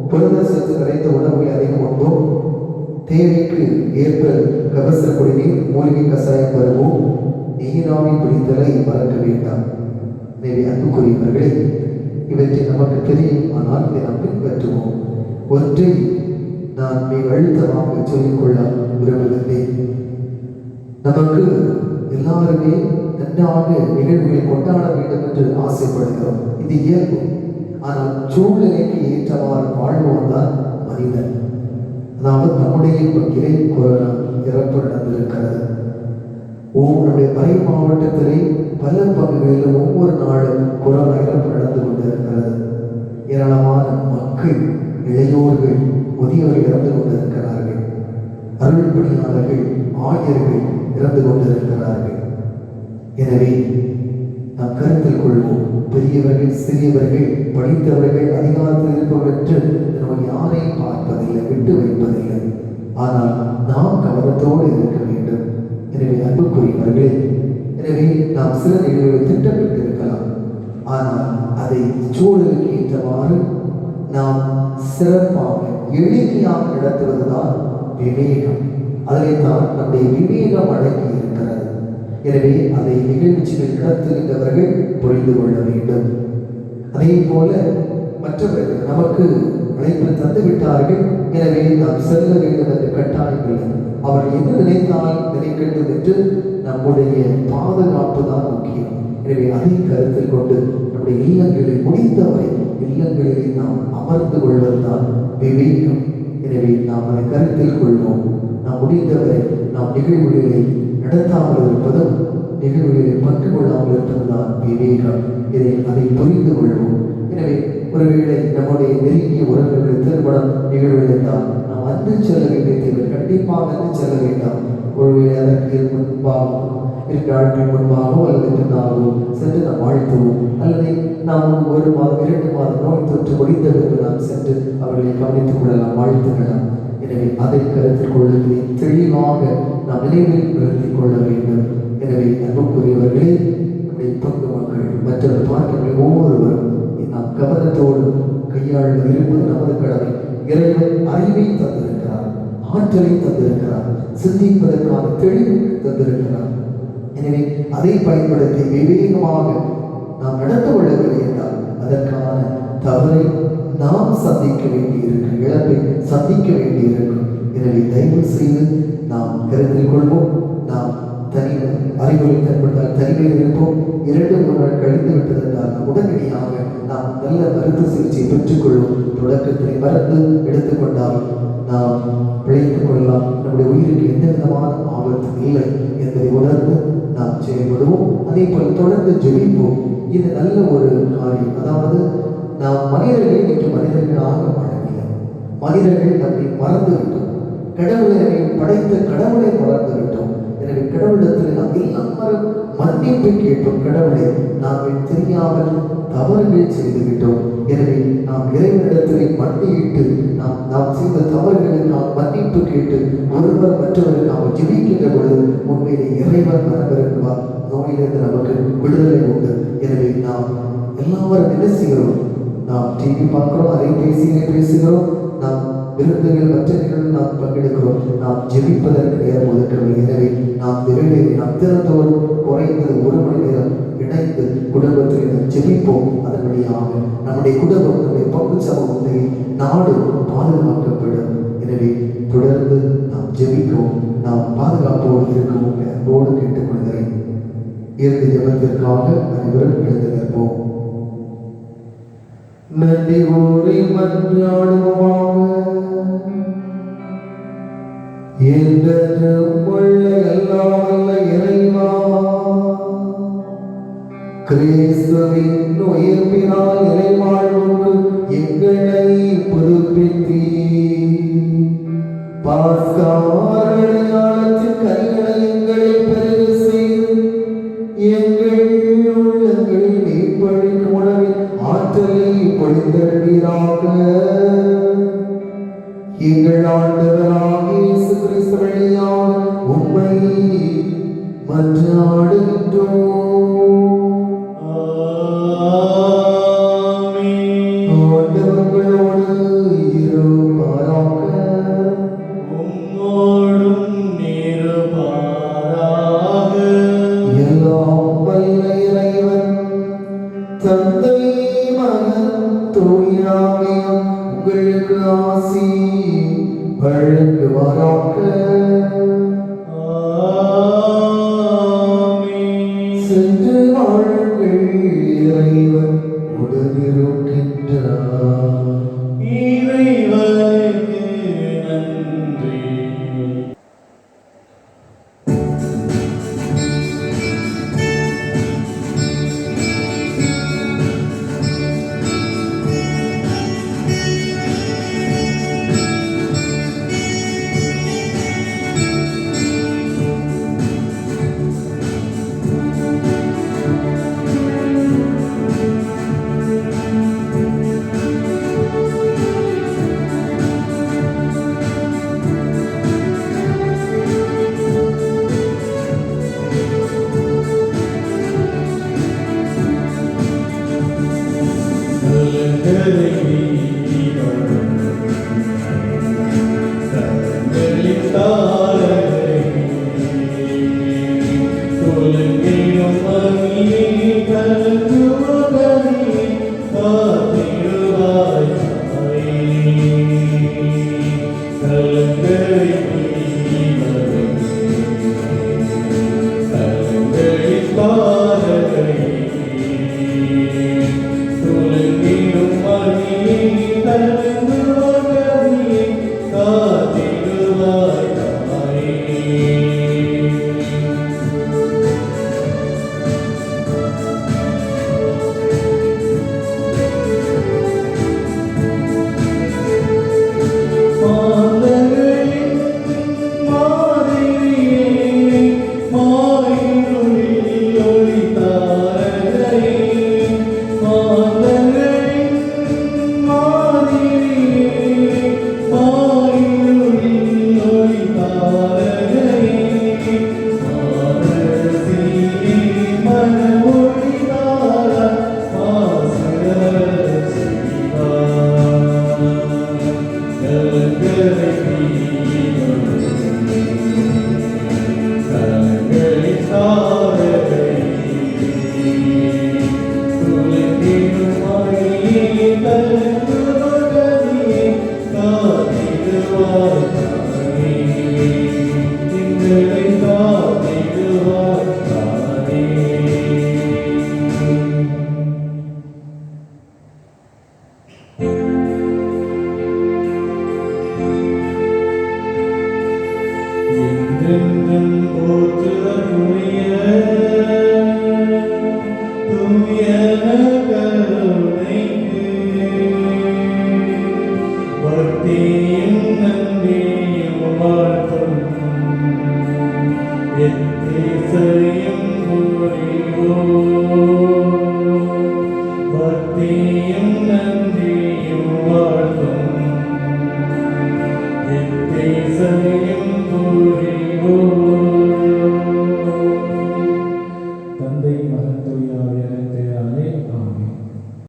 புரத சத்து நிறைந்த உணவுகளை அதிகம் உண்போம். தேவைக்கு ஏற்ப கபச குடிநீர், மூலிகை கசாயம் பருகுவோம். நீராவி பிடித்தலை மறக்க வேண்டாம். எனவே அன்புக்குரியவர்களே, இவற்றை நமக்கு தெரியும், ஆனால் இதை நாம் பின்பற்றுவோம். ஒன்றை நான் மிக அழுத்தமாக சொல்லிக்கொள்ள விரும்புகின்றேன். நமக்கு எல்லாருமே நன்றாக நிகழ்வுகளை கொண்டாட வேண்டும் என்று ஆசைப்படுகிறோம். இது இயல்பு. ஆனால் சூழ்நிலைக்கு ஏற்றவாறு வாழ்வோம் தான் மனிதன். அதாவது நம்முடைய பங்கிலே கொரோனா இறப்பு நடந்திருக்கிறது. நம்முடைய மறை மாவட்டத்திலே பல பகுதிகளிலும் ஒவ்வொரு நாளும் கொரோனா இறப்பு நடந்து கொண்டிருக்கிறது. ஏராளமான மக்கள், இளையோர்கள், முதியவர்கள் இறந்து கொண்டிருக்கிறார்கள். அருள் பணியாளர்கள், ஆயர்கள் இறந்து கொண்டிருக்கிறார்கள். எனவே நாம் கருத்தில் கொள்வோம். பெரியவர்கள், சிறியவர்கள், படித்தவர்கள், அதிகாரத்தில் இருப்பவர்கள் என்று நம்ம யாரையும் பார்ப்பதில்லை, விட்டு வைப்பதில்லை. ஆனால் நாம் கவனத்தோடு இருக்க வேண்டும். எனவே அன்புக்குரியவர்களே, எனவே நாம் சில நிகழ்வுகளை திட்டமிட்டு இருக்கலாம். ஆனால் அதை சூழலுக்கு ஏற்றவாறு நாம் சிறப்பாக எளிமையாக நடத்துவதுதான் விவேகம். அதில்தான் நம்முடைய விவேகம் அடங்கி இருக்கிறது. எனவே அதை நிகழ்ச்சிகள் நடத்துகின்றவர்கள் புரிந்து கொள்ள வேண்டும். அதே போல மற்றவர்கள் நமக்கு அழைப்பு தந்து விட்டார்கள், எனவே நாம் செல்ல வேண்டும் என்று கட்டாயம் இல்லை. அவர்கள் என்ன நினைத்தால் நினைக்கட்டும் என்று நம்முடைய பாதுகாப்பு தான் முக்கியம். எனவே அதை கருத்தில் கொண்டு நம்முடைய இல்லங்களில் முடிந்தவரை இல்லங்களிலே நாம் அமர்ந்து கொள்வதுதான் விவேகம். எனவே நாம் அதை கருத்தில் கொள்வோம். நாம் முடிந்தவரை நாம் நிகழ்வுகளை நடத்தாமல் இருப்பதும் நிகழ்வுகளில் பங்கு கொள்ளாமல் இருப்பதுதான் விவேகம். அதை புரிந்து கொள்வோம். எனவே ஒருவேளை நம்முடைய நெருங்கிய உறவுகளை திருமணம் நிகழ்வு என்றால் நாம் அன்று செல்ல வேண்டிய தேவை, கண்டிப்பாக அன்று செல்ல வேண்டாம். ஒருவேளை அதற்கு முன்பாகவும் 2 நாட்கள் முன்பாகவோ அல்லது பின்னாகவோ சென்று நாம் வாழ்த்துவோம். அல்லது நாம் 1 மாதம் 2 மாதம் நோய் தொற்று முடிந்த பிறகு நாம் சென்று அவர்களை கவனித்துக் கொள்ளலாம், வாழ்த்துக்கலாம். எனவே அதை கருத்தில் கொள்வதை தெளிவாக நாம் நினைவில் நிறுத்திக் கொள்ள வேண்டும். எனவே அன்புக்குரியவர்களே, நம்முடைய பங்கு மக்கள் மற்றவர் பார்க்கின்ற ஒவ்வொருவரும் நாம் கவனத்தோடு கையாள இருப்பது நமது கடமை. இறைவன் அறிவை தந்திருக்கிறார், ஆற்றலை தந்திருக்கிறார், சிந்திப்பதற்கான தெளிவு தந்திருக்கிறார். எனவே அதை பயன்படுத்தி விவேகமாக நாம் நடந்து கொள்ளவில்லை என்றால் அதற்கான தவறை நாம் சந்திக்க வேண்டியிருக்கும், இழப்பை சந்திக்க வேண்டியிருக்கும். எனவே தயவு செய்து நாம் கருத்தில் கொள்வோம். நாம் அறிவுரை தன்பட்டால் தனிமையில் இருப்போம். 2-3 நாள் கழித்து விட்டதென்றால் உடனடியாக நாம் நல்ல மருத்துவ சிகிச்சையை பெற்றுக்கொள்வோம். தொடக்கத்தை மறந்து எடுத்துக்கொண்டால் நாம் பிழைத்துக் கொள்ளலாம். நம்முடைய உயிருக்கு எந்த விதமான ஆபத்து இல்லை என்பதை உணர்ந்து நாம் செயல்படுவோம். அதே போல் தொடர்ந்து ஜெபிப்போம். இது நல்ல ஒரு காரியம். அதாவது நாம் மனிதர்கள் இன்று மனிதர்களாக வாழவில்லை. மனிதர்கள் நம்மை மறந்து விட்டோம். கடவுளை படைத்த கடவுளை மறந்து விட்டோம். எனவே கடவுளிடத்தில் நாம் எல்லாரும் மன்னிப்பு கேட்போம். கடவுளை நாங்கள் தெரியாமல் தவறுகள் செய்துவிட்டோம். எனவே நாம் இறைவனிடத்தில் மன்னிட்டு நாம் செய்த தவறுகளுக்கு நாம் மன்னிப்பு கேட்டு ஒருவர் மற்றவருக்காக ஜெபிக்கின்ற பொழுது உண்மையிலே இறைவன் மனமிறங்குவார். நோயிலிருந்து நமக்கு விடுதலை உண்டு. எனவே நாம் எல்லாரும் என்ன செய்கிறோம்? நாம் டிவி பார்க்கிறோம், அலைபேசியிலே பேசுகிறோம், நாம் விருந்துகள் மற்ற நிகழ்வு நாம் பங்கெடுக்கிறோம். நாம் ஜெபிப்பதற்கு நேரம் ஒதுக்கவில்லை. எனவே நாம் வேலையை நாம் திறந்தோடு குறைந்தது 1 மணி நேரம் இணைந்து குடும்பத்தில் ஜெபிப்போம். அதன் வழியாக நம்முடைய குடும்பம், நம்முடைய பங்கு சமூகத்தை நாடு பாதுகாக்கப்படும். எனவே தொடர்ந்து நாம் ஜெபிக்கவும், நாம் பாதுகாப்போடு இருக்கவும் அன்போடு கேட்டுக்கொள்கிறேன். இறுதி ஜெபத்திற்காக அனைவரும் எழுந்து நிற்போம். நன்றி கூறி மன்றாடுவோமாக. என்றும் உள்ள எல்லாம் வல்ல இறைவா, கிறிஸ்துவின் உயிர்ப்பினால் இறைவாழ்வுக்கு எங்களை புதுப்பித்தீ. பாஸ்கா அடையாளத்தின் கைகளை எங்களை பெருக செய்து எங்கள் உள்ளங்களில் மீட்பளிக்கும் உணவின் ஆற்றலை பொழிந்தருள்வீராக. எங்கள் ஆண்டவராகிய இயேசு கிறிஸ்து வழியாக உம்மை மன்றாடுகின்றோம். ஆண்டவர்களோடு இருப்பாராக. உம்மோடும் இருப்பாராக. எல்லாம் வல்ல இறைவன் தந்தை மகன் தூய ஆவியார் உங்களுக்கு ஆசி வழங்குவாராக. சென்று வாழுங்கள், இறைவன் உடனிருக்கின்றார். இறைவனுக்கு நன்றி. கலங்கரை தீபம் கலங்களின் தாரகை குலங்கிடும் மணியே கலங்குவதே காத்திடுவாய் கலங்கரை தீபம் கலங்களின் தாரகை குலங்கிடும் மணியே கலங்குவதே காத்திடுவாய் Oh